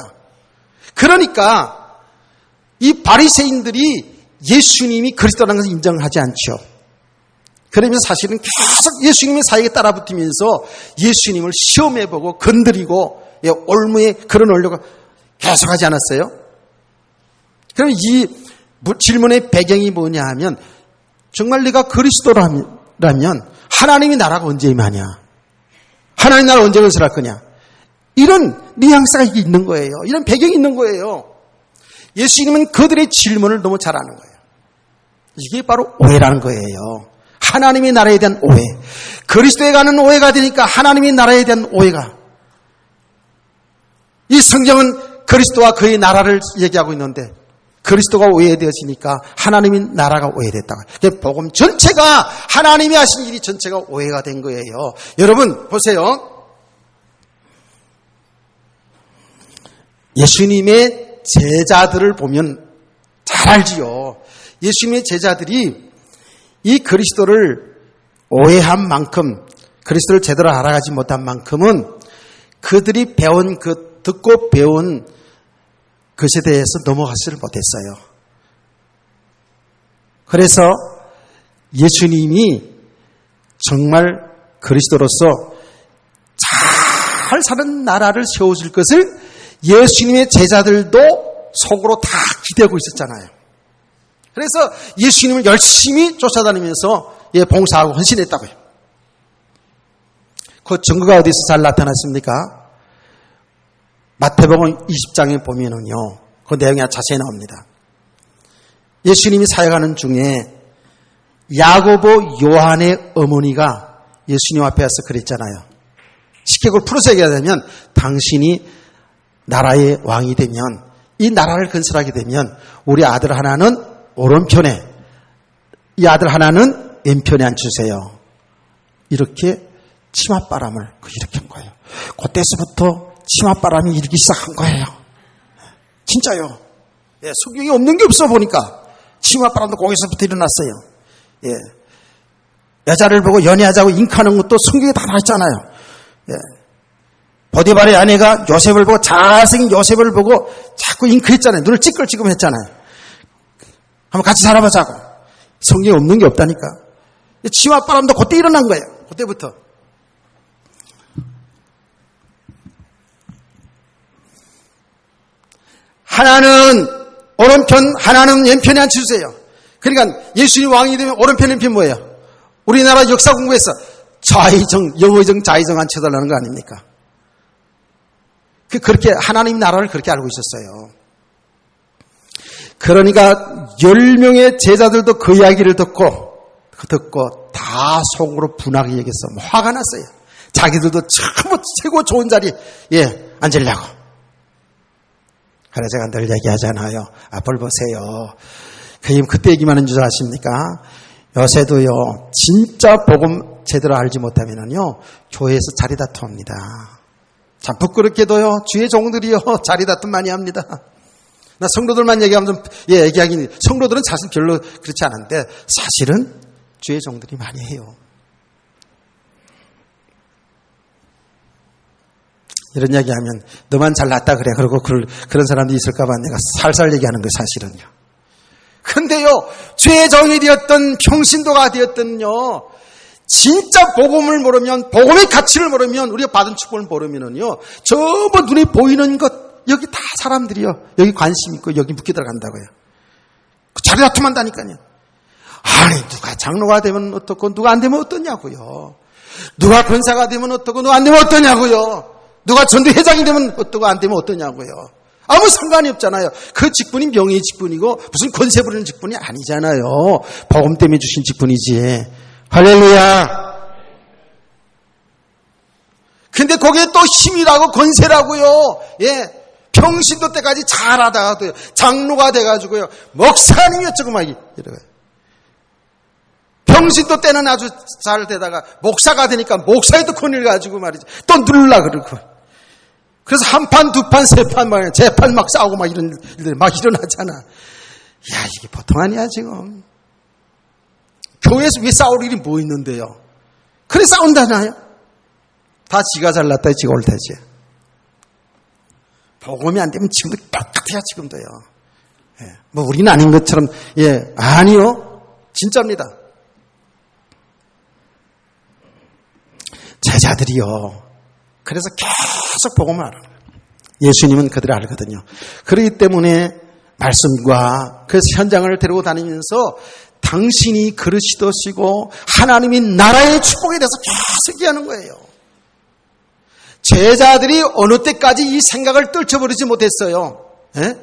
그러니까 이 바리새인들이 예수님이 그리스도라는 것을 인정하지 않죠. 그러면 사실은 계속 예수님의 사역에 따라붙으면서 예수님을 시험해보고 건드리고 올무에 그런 원료가 계속하지 않았어요? 그럼 이 질문의 배경이 뭐냐 하면 정말 네가 그리스도라면 하나님의 나라가 언제 임하냐? 하나님의 나라가 언제 건설할 거냐? 이런 뉘앙스가 있는 거예요. 이런 배경이 있는 거예요. 예수님은 그들의 질문을 너무 잘 아는 거예요. 이게 바로 오해라는 거예요. 하나님의 나라에 대한 오해. 그리스도에 가는 오해가 되니까 하나님의 나라에 대한 오해가. 이 성경은 그리스도와 그의 나라를 얘기하고 있는데 그리스도가 오해되어지니까 하나님의 나라가 오해됐다고. 복음 전체가 하나님이 하신 일이 전체가 오해가 된 거예요. 여러분 보세요. 예수님의 제자들을 보면 잘 알지요. 예수님의 제자들이 이 그리스도를 오해한 만큼, 그리스도를 제대로 알아가지 못한 만큼은 그들이 배운 듣고 배운 것에 대해서 넘어가지를 못했어요. 그래서 예수님이 정말 그리스도로서 잘 사는 나라를 세워줄 것을 예수님의 제자들도 속으로 다 기대하고 있었잖아요. 그래서 예수님을 열심히 쫓아다니면서 봉사하고 헌신했다고요. 그 증거가 어디서 잘 나타났습니까? 마태복음 20장에 보면은요, 그 내용이 자세히 나옵니다. 예수님이 사역하는 중에 야고보 요한의 어머니가 예수님 앞에 와서 그랬잖아요. 쉽게 그걸 풀어서 얘기하자면 당신이 나라의 왕이 되면, 이 나라를 건설하게 되면 우리 아들 하나는 오른편에, 이 아들 하나는 왼편에 앉추세요. 이렇게 치맛바람을 일으킨 거예요. 그때서부터 치맛바람이 일기 시작한 거예요. 진짜요. 성경이 없는 게 없어 보니까 치맛바람도 거기서부터 일어났어요. 여자를 보고 연애하자고 잉크하는 것도 성경에 다 나있잖아요. 보디발의 아내가 요셉을 보고, 잘생긴 요셉을 보고 자꾸 잉크했잖아요. 눈을 찌끌찌끌 했잖아요. 한번 같이 살아보자고. 성경에 없는 게 없다니까. 치맛바람도 그때 일어난 거예요. 그때부터. 하나는 오른편, 하나는 왼편에 앉혀주세요. 그러니까 예수님 왕이 되면 오른편, 왼편 뭐예요? 우리나라 역사 공부에서 좌의정, 영의정, 좌의정 앉혀달라는 거 아닙니까? 그렇게 하나님 나라를 그렇게 알고 있었어요. 그러니까 10명의 제자들도 그 이야기를 듣고 다 속으로 분하게 얘기해서 화가 났어요. 자기들도 전부 최고 좋은 자리에 앉으려고. 그래서 제가 늘 얘기하잖아요. 앞을 보세요. 그때 얘기만 하는 줄 아십니까? 요새도요, 진짜 복음 제대로 알지 못하면요, 교회에서 자리 다투합니다. 참 부끄럽게도요, 주의 종들이요, 자리 다툼 많이 합니다. 나 성도들만 얘기하면 좀, 얘기하긴, 성도들은 사실 별로 그렇지 않은데, 사실은 주의 종들이 많이 해요. 이런 얘기하면, 너만 잘났다 그래. 그러고 그런 사람들이 있을까봐 내가 살살 얘기하는 거예요, 사실은요. 근데요, 죄의 종이 되었던 평신도가 되었던요, 진짜 복음을 모르면, 복음의 가치를 모르면, 우리가 받은 축복을 모르면은요, 전부 눈에 보이는 것, 여기 다 사람들이요, 여기 관심 있고, 여기 묶여 들어간다고요. 자리 다툼한다니까요. 아니, 누가 장로가 되면 어떻고, 누가 안 되면 어떠냐고요. 누가 권사가 되면 어떻고, 누가 안 되면 어떠냐고요. 누가 전도회장이 되면 어떠고, 안 되면 어떠냐고요. 아무 상관이 없잖아요. 그 직분이 명예의 직분이고 무슨 권세 부리는 직분이 아니잖아요. 복음 때문에 주신 직분이지. 할렐루야. 근데 거기에 또 힘이라고 권세라고요. 평신도 때까지 잘하다가도요, 장로가 돼가지고요, 목사님이 어쩌고 막 이러고요. 평신도 때는 아주 잘 되다가 목사가 되니까 목사에도 권위를 가지고 말이죠. 또 누르려고 그러고. 그래서 한 판, 두 판, 세 판, 재판 막 싸우고 막 이런 일들이 막 일어나잖아. 야, 이게 보통 아니야, 지금. 교회에서 왜 싸울 일이 뭐 있는데요? 그래 싸운다나요? 다 지가 잘났다, 지가 옳다지. 복음이 안 되면 지금도 똑같아요, 지금도요. 예. 뭐 우리는 아닌 것처럼, 예, 아니요. 진짜입니다. 제자들이요. 그래서 계속 복음을 알아요. 예수님은 그들을 알거든요. 그렇기 때문에 말씀과 그 현장을 데리고 다니면서 당신이 그릇이도시고 하나님이 나라의 축복에 대해서 계속 얘기하는 거예요. 제자들이 어느 때까지 이 생각을 떨쳐버리지 못했어요. 예?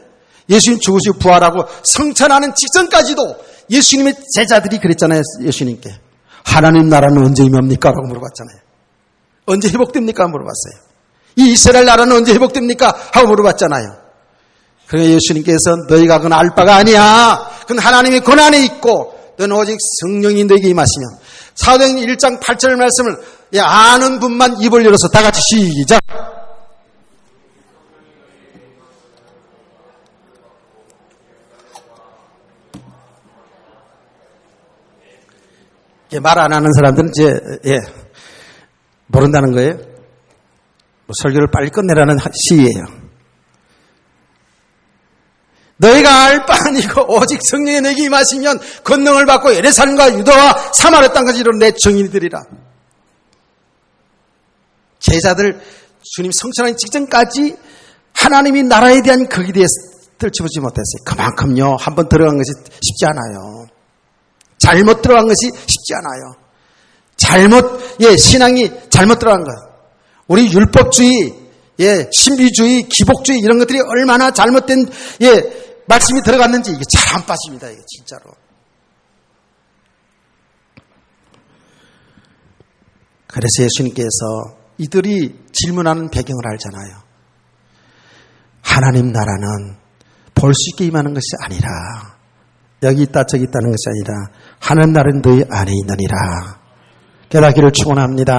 예수님 죽으시고 부활하고 성천하는 직전까지도 예수님의 제자들이 그랬잖아요. 예수님께 하나님 나라는 언제 임합니까? 라고 물어봤잖아요. 언제 회복됩니까? 물어봤어요. 이 이스라엘 나라는 언제 회복됩니까? 하고 물어봤잖아요. 그러니까 예수님께서 너희가 그건 알 바가 아니야. 그건 하나님의 권한에 있고 너는 오직 성령이 너에게 임하시면. 사도행전 1장 8절 말씀을 아는 분만 입을 열어서 다 같이 시작. 말 안 하는 사람들은 이제 모른다는 거예요. 설교를 빨리 끝내라는 시예요. 너희가 알 바 아니고 오직 성령이 너에게 임하시면 권능을 받고 예루살렘과 유다와 사마리아 땅까지 이르러 내 증인이 되리라. 제자들 주님 성천하기 직전까지 하나님이 나라에 대한 거기에 대해서 떨쳐보지 못했어요. 그만큼요. 한번 들어간 것이 쉽지 않아요. 잘못 들어간 것이 쉽지 않아요. 신앙이 잘못 들어간 것. 우리 율법주의, 신비주의, 기복주의 이런 것들이 얼마나 잘못된, 말씀이 들어갔는지 이게 잘 안 빠집니다. 이게 진짜로. 그래서 예수님께서 이들이 질문하는 배경을 알잖아요. 하나님 나라는 볼 수 있게 임하는 것이 아니라 여기 있다 저기 있다는 것이 아니라 하나님 나라는 너희 안에 있느니라. 깨닫기를 축원합니다.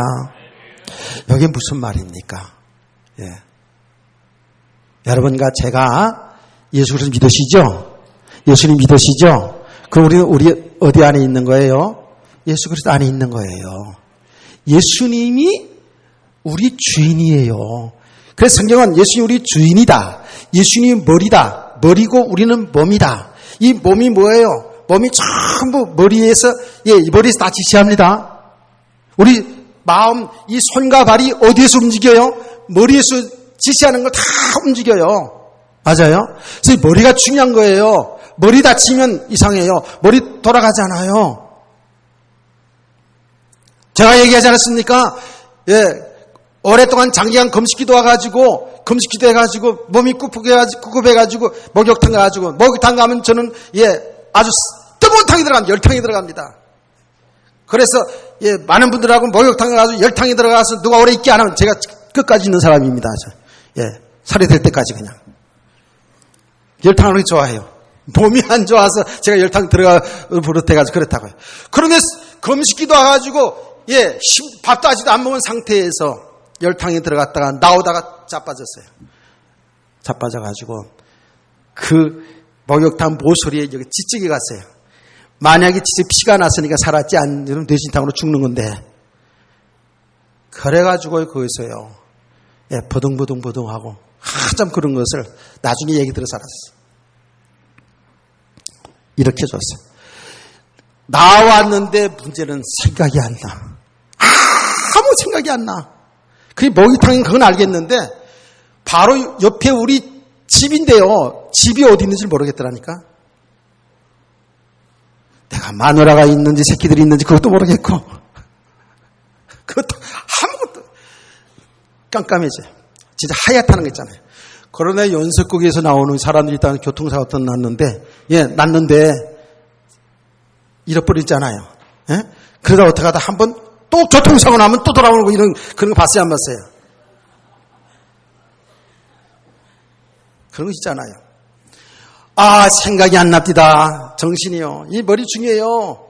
여기 무슨 말입니까? 여러분과 제가 예수 그리스도 믿으시죠? 예수님 믿으시죠? 그럼 우리 어디 안에 있는 거예요? 예수 그리스도 안에 있는 거예요. 예수님이 우리 주인이에요. 그래서 성경은 예수님이 우리 주인이다. 예수님이 머리다. 머리고 우리는 몸이다. 이 몸이 뭐예요? 몸이 전부 머리에서 머리에서 다 지시합니다. 우리 마음, 이 손과 발이 어디에서 움직여요? 머리에서 지시하는 걸 다 움직여요. 맞아요? 그래서 머리가 중요한 거예요. 머리 다치면 이상해요. 머리 돌아가잖아요. 제가 얘기하지 않았습니까? 오랫동안 장기간 금식기도 와가지고, 금식기도 해가지고, 몸이 꿉꿉해가지고, 목욕탕 가가지고, 목욕탕 가면 저는, 아주 뜨거운탕이 들어갑니다. 열탕이 들어갑니다. 그래서, 많은 분들하고 목욕탕 가가지고 열탕이 들어가서 누가 오래 있게 안 하면 제가 끝까지 있는 사람입니다. 살이 될 때까지 그냥. 열탕을 그렇게 좋아해요. 몸이 안 좋아서 제가 열탕 들어가 버릇해가지고 그렇다고요. 그런데 금식기도 와가지고, 밥도 아직도 안 먹은 상태에서 열탕에 들어갔다가 나오다가 자빠졌어요. 자빠져가지고 그 목욕탕 모서리에 여기 찌찌개 갔어요. 만약에 피가 났으니까 살았지 않으면 뇌진탕으로 죽는 건데 그래가지고 거기서요. 버둥버둥하고 한참 그런 것을 나중에 얘기 들어서 알았어요. 이렇게 줬어요. 나왔는데 문제는 생각이 안 나. 아무 생각이 안 나. 그게 목욕탕인 그건 알겠는데 바로 옆에 우리 집인데요. 집이 어디 있는지 모르겠더라니까. 내가 마누라가 있는지 새끼들이 있는지 그것도 모르겠고 그것도 아무것도 깜깜해져요. 진짜 하얗다는 거 있잖아요. 그러나 연석국에서 나오는 사람들이 일단 교통사고 났는데 잃어버리잖아요. 그러다 어떻게 하다 한번 또 교통사고 나면 또 돌아오는 거 그런 거 봤어요, 안 봤어요? 그런 거 있잖아요. 생각이 안 납니다. 정신이요. 이 머리 중요해요.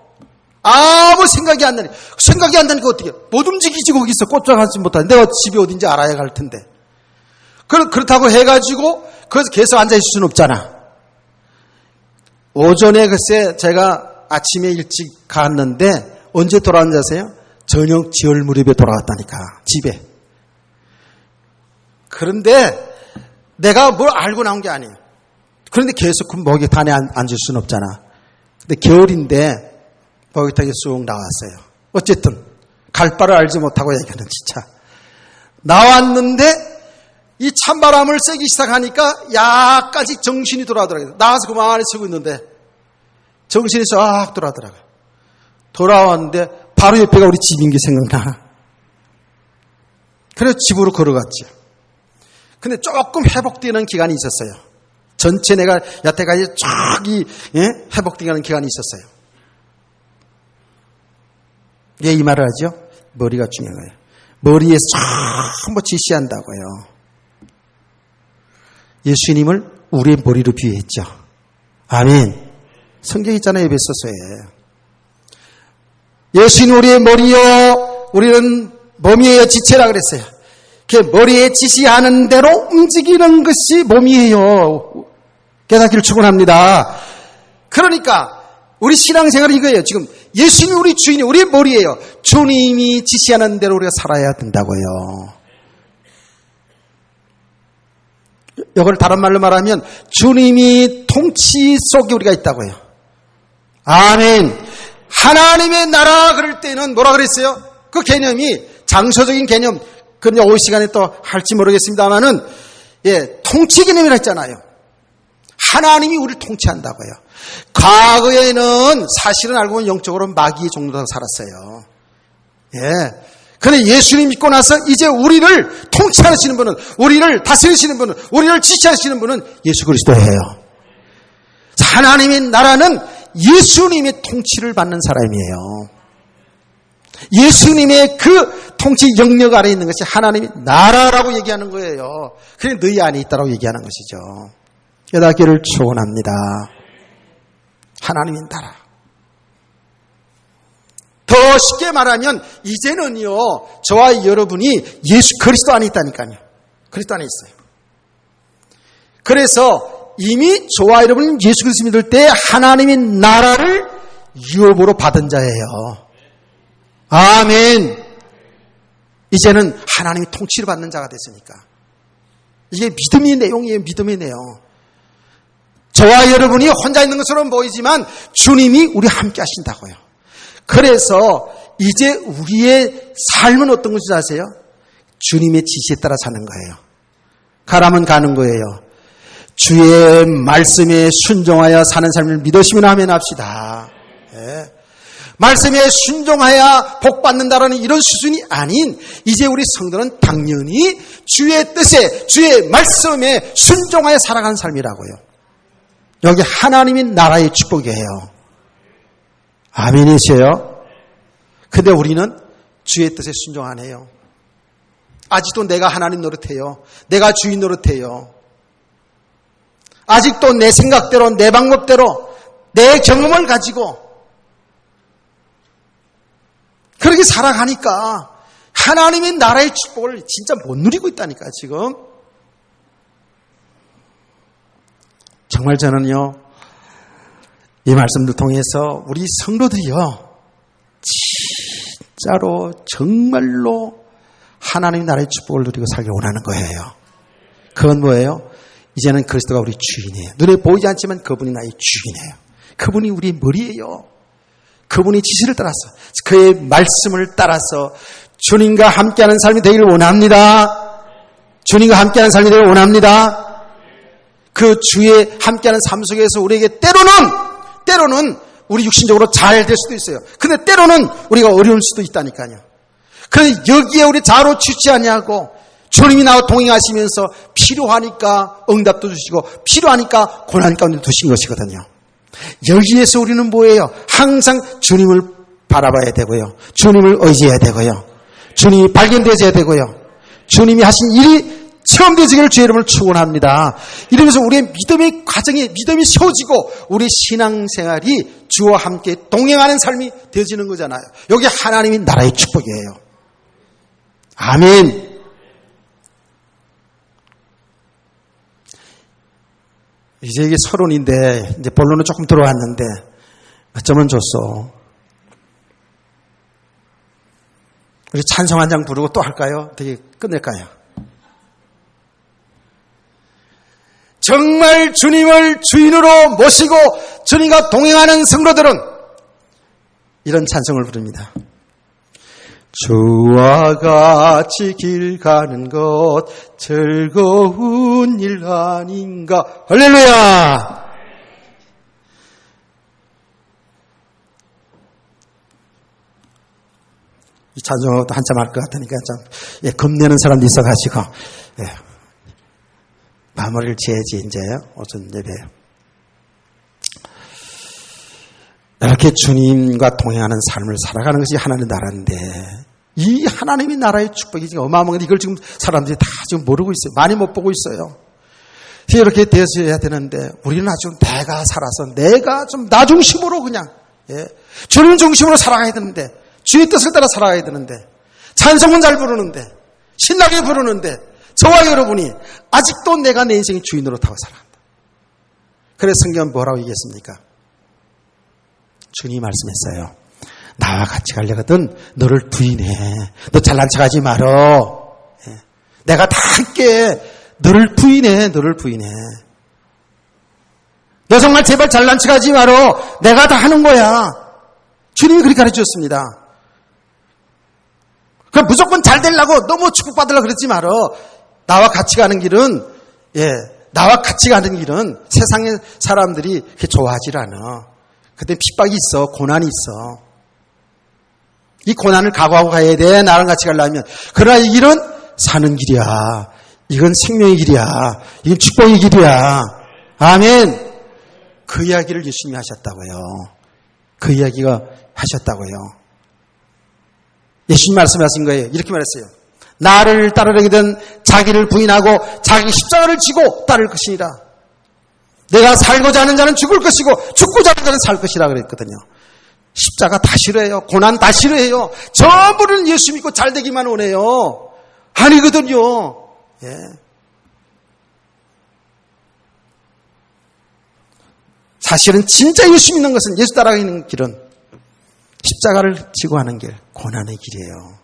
아무 생각이 안 나니. 생각이 안 나니까 어떻게 못 움직이지 거기서 꽂혀가지 못하는데 내가 집이 어딘지 알아야 갈 텐데. 그렇다고 해가지고 거기서 계속 앉아있을 수는 없잖아. 오전에 글쎄 제가 아침에 일찍 갔는데 언제 돌아왔는지 아세요? 저녁 지을 무렵에 돌아왔다니까, 집에. 그런데 내가 뭘 알고 나온 게 아니에요. 그런데 계속 그 목욕탕에 앉을 수는 없잖아. 근데 겨울인데 목욕탕에 쑥 나왔어요. 어쨌든 갈 바를 알지 못하고 얘기하는 진짜. 나왔는데 이 찬바람을 쐬기 시작하니까 약간씩 정신이 돌아오더라고요. 나와서 그만히 쓰고 있는데 정신이 싹 돌아오더라고요. 돌아왔는데 바로 옆에가 우리 집인 게 생각나. 그래서 집으로 걸어갔죠. 근데 조금 회복되는 기간이 있었어요. 전체 내가 여태까지 쫙 회복되는 기간이 있었어요. 왜 이 말을 하죠? 머리가 중요한 거예요. 머리에서 전부 지시한다고요. 예수님을 우리의 머리로 비유했죠. 아멘. 성경 있잖아요, 에베소서에. 예수님 우리의 머리요, 우리는 몸이에요, 지체라 그랬어요. 그 머리에 지시하는 대로 움직이는 것이 몸이에요. 깨닫기를 축원합니다. 그러니까 우리 신앙생활은 이거예요. 지금 예수님이 우리 주인이 우리의 머리예요. 주님이 지시하는 대로 우리가 살아야 된다고요. 이걸 다른 말로 말하면 주님이 통치 속에 우리가 있다고요. 아멘. 하나님의 나라 그럴 때는 뭐라 그랬어요? 그 개념이 장소적인 개념, 그냥 올 시간에 또 할지 모르겠습니다만은, 통치 개념이라 했잖아요. 하나님이 우리를 통치한다고요. 과거에는 사실은 알고 보면 영적으로 마귀의 종로로 살았어요. 그런데 예수님 믿고 나서 이제 우리를 통치하시는 분은, 우리를 다스리시는 분은, 우리를 지시하시는 분은 예수 그리스도예요. 하나님의 나라는 예수님의 통치를 받는 사람이에요. 예수님의 그 통치 영역 아래에 있는 것이 하나님의 나라라고 얘기하는 거예요. 그게 너희 안에 있다고 얘기하는 것이죠. 깨닫기를 축원합니다. 하나님의 나라. 더 쉽게 말하면 이제는요, 저와 여러분이 예수 그리스도 안에 있다니까요. 그리스도 안에 있어요. 그래서 이미 저와 여러분이 예수 그리스도 믿을 때 하나님의 나라를 유업으로 받은 자예요. 아멘. 이제는 하나님이 통치를 받는 자가 됐으니까. 이게 믿음의 내용이에요. 믿음의 내용. 저와 여러분이 혼자 있는 것처럼 보이지만 주님이 우리 함께 하신다고요. 그래서 이제 우리의 삶은 어떤 것인지 아세요? 주님의 지시에 따라 사는 거예요. 가라면 가는 거예요. 주의 말씀에 순종하여 사는 삶을 믿으시면 아멘 합시다. 말씀에 순종하여 복 받는다라는 이런 수준이 아닌, 이제 우리 성도는 당연히 주의 뜻에, 주의 말씀에 순종하여 살아가는 삶이라고요. 여기 하나님의 나라의 축복이에요. 아멘이세요? 근데 우리는 주의 뜻에 순종 안 해요. 아직도 내가 하나님 노릇해요. 내가 주인 노릇해요. 아직도 내 생각대로, 내 방법대로, 내 경험을 가지고 그렇게 살아가니까 하나님의 나라의 축복을 진짜 못 누리고 있다니까, 지금. 정말 저는요, 이 말씀을 통해서 우리 성도들이요, 진짜로 정말로 하나님의 나라의 축복을 누리고 살기 원하는 거예요. 그건 뭐예요? 이제는 그리스도가 우리 주인이에요. 눈에 보이지 않지만 그분이 나의 주인이에요. 그분이 우리 머리예요. 그분의 지시를 따라서, 그의 말씀을 따라서 주님과 함께하는 삶이 되기를 원합니다. 주님과 함께하는 삶이 되기를 원합니다. 그 주의 함께하는 삶 속에서 우리에게 때로는 우리 육신적으로 잘 될 수도 있어요. 근데 때로는 우리가 어려울 수도 있다니까요. 그런데 여기에 우리 자로 취치하냐고 주님이 나와 동행하시면서 필요하니까 응답도 주시고 필요하니까 고난 가운데 두신 것이거든요. 여기에서 우리는 뭐예요? 항상 주님을 바라봐야 되고요. 주님을 의지해야 되고요. 주님이 발견되어야 되고요. 주님이 하신 일이 체험되어지기를 주의 이름을 축원합니다. 이러면서 우리의 믿음의 과정이, 믿음이 세워지고 우리 신앙생활이 주와 함께 동행하는 삶이 되어지는 거잖아요. 여기 하나님의 나라의 축복이에요. 아멘. 이제 이게 서론인데 이제 본론은 조금 들어왔는데 어쩌면 좋소. 우리 찬송 한 장 부르고 또 할까요? 어떻게 끝낼까요? 정말 주님을 주인으로 모시고 주님과 동행하는 성도들은 이런 찬송을 부릅니다. 주와 같이 길 가는 것 즐거운 일 아닌가. 할렐루야. 이 찬송하고도 한참 할 것 같으니까 좀 겁내는 사람도 있어가지고 마무리를 지어야지 이제 오전 예배. 이렇게 주님과 동행하는 삶을 살아가는 것이 하나님의 나라인데 이 하나님의 나라의 축복이 지금 어마어마한데 이걸 지금 사람들이 다 지금 모르고 있어요. 많이 못 보고 있어요. 이렇게 되어야 되는데 우리는 아주 내가 살아서 내가 좀 나 중심으로 그냥 주님 중심으로 살아가야 되는데 주의 뜻을 따라 살아가야 되는데 찬송은 잘 부르는데 신나게 부르는데 저와 여러분이 아직도 내가 내 인생의 주인으로 타고 살아간다. 그래서 성경은 뭐라고 얘기했습니까? 주님이 말씀했어요. 나와 같이 가려거든 너를 부인해. 너 잘난 척하지 말어. 내가 다 할게. 너를 부인해. 너를 부인해. 너 정말 제발 잘난 척하지 말어. 내가 다 하는 거야. 주님이 그렇게 가르쳐줬습니다. 그럼 무조건 잘 되려고 너무 축복받으려고 그러지 말어. 나와 같이 가는 길은 나와 같이 가는 길은 세상의 사람들이 그렇게 좋아하지 않아. 그때 핍박이 있어. 고난이 있어. 이 고난을 각오하고 가야 돼. 나랑 같이 가려면. 그러나 이 길은 사는 길이야. 이건 생명의 길이야. 이건 축복의 길이야. 아멘. 그 이야기를 예수님이 하셨다고요. 그 이야기가 하셨다고요. 예수님 말씀하신 거예요. 이렇게 말했어요. 나를 따르려거든 자기를 부인하고 자기 십자가를 지고 따를 것이니라. 내가 살고자 하는 자는 죽을 것이고 죽고자 하는 자는 살 것이라 그랬거든요. 십자가 다 싫어해요. 고난 다 싫어해요. 전부는 예수 믿고 잘 되기만 원해요. 아니거든요. 사실은 진짜 예수 믿는 것은 예수 따라가는 길은 십자가를 지고 하는 길, 고난의 길이에요.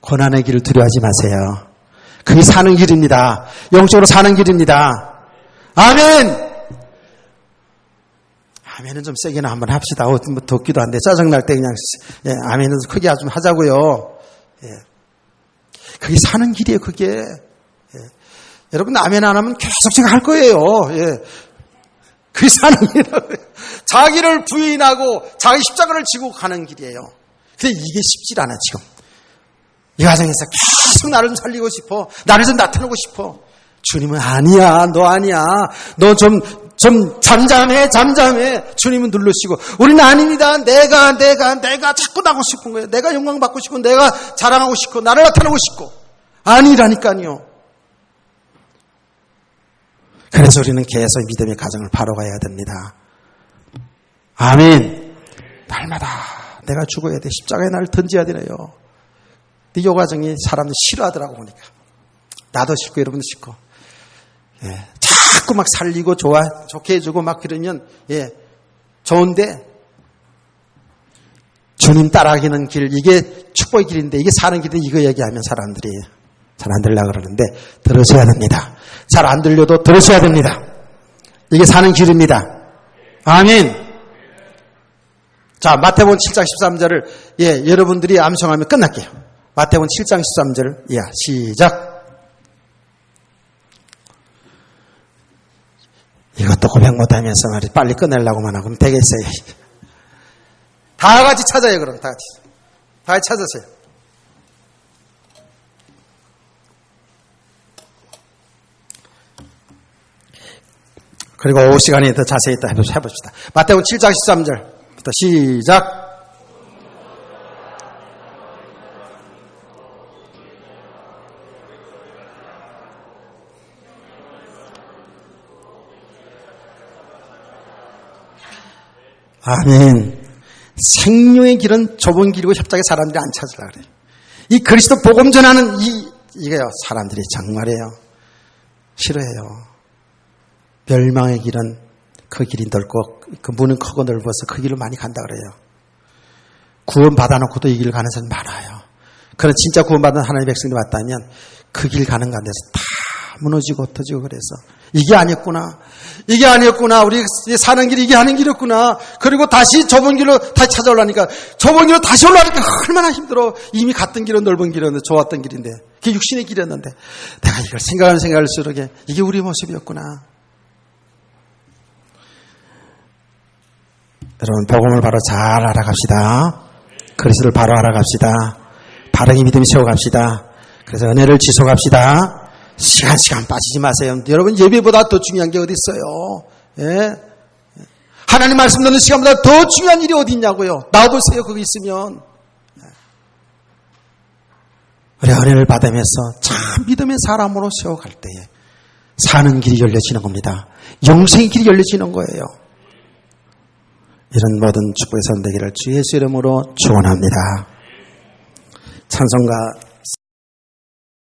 고난의 길을 두려워하지 마세요. 그게 사는 길입니다. 영적으로 사는 길입니다. 아멘! 아멘은 좀 세게나 한번 합시다. 뭐 덥기도 한데 짜증날 때 그냥 아멘은 크게 좀 하자고요. 그게 사는 길이에요. 그게. 여러분 아멘 안 하면 계속 제가 할 거예요. 그게 사는 길이라고요. 자기를 부인하고 자기 십자가를 지고 가는 길이에요. 근데 이게 쉽지 않아 지금. 이 과정에서 계속 나를 좀 살리고 싶어. 나를 좀 나타내고 싶어. 주님은 아니야. 너 아니야. 너 좀 잠잠해. 주님은 누르시고. 우리는 아닙니다. 내가 자꾸 나고 싶은 거예요. 내가 영광 받고 싶고 내가 자랑하고 싶고 나를 나타내고 싶고. 아니라니까요. 그래서 우리는 계속 믿음의 가정을 바로 가야 됩니다. 아멘. 날마다 내가 죽어야 돼. 십자가에 나를 던져야 되네요. 이 과정이 사람들이 싫어하더라고 보니까. 나도 싫고 여러분도 싫고. 자꾸 막 살리고 좋게 해주고 막 그러면 좋은데 주님 따라가는 길 이게 축복의 길인데 이게 사는 길인데 이거 얘기하면 사람들이 잘 안 들으려고 그러는데 들으셔야 됩니다. 잘 안 들려도 들으셔야 됩니다. 이게 사는 길입니다. 아멘. 자, 마태복음 7장 13절을 여러분들이 암송하면 끝날게요. 마태복음 7장 13절 시작. 이것도 고백 못하면서 말이 빨리 끝내려고만 하고 그럼 되겠어요. 다 같이 찾아요. 그럼 다 같이 찾으세요. 그리고 오후 시간에 더 자세히 해봅시다. 마태복음 7장 13절부터 시작. 아멘. 생명의 길은 좁은 길이고 협착에 사람들이 안 찾으려고 그래요. 이 그리스도 복음 전하는 이게요. 사람들이 정말이에요. 싫어해요. 멸망의 길은 그 길이 넓고 그 문은 크고 넓어서 그 길을 많이 간다 그래요. 구원 받아놓고도 이 길 가는 사람 많아요. 그런 진짜 구원받은 하나님의 백성들이 왔다면 그 길 가는 가운데서 다 무너지고 흩어지고 그래서 이게 아니었구나. 이게 아니었구나. 우리 사는 길이 이게 하는 길이었구나. 그리고 다시 좁은 길로 다시 찾아오려니까 좁은 길로 다시 올라가니까 얼마나 힘들어. 이미 갔던 길은 넓은 길이었는데 좋았던 길인데 그게 육신의 길이었는데 내가 이걸 생각할수록 이게 우리 모습이었구나. 여러분 복음을 바로 잘 알아갑시다. 그리스도를 바로 알아갑시다. 바른 믿음 세워갑시다. 그래서 은혜를 지속합시다. 시간 빠지지 마세요. 여러분 예배보다 더 중요한 게 어디 있어요? 예? 하나님 말씀 듣는 시간보다 더 중요한 일이 어디 있냐고요. 나와보세요. 거기 있으면. 우리 은혜를 받으면서 참 믿음의 사람으로 세워갈 때에 사는 길이 열려지는 겁니다. 영생의 길이 열려지는 거예요. 이런 모든 축복의 선되기를 주 예수 이름으로 축원합니다. 찬송가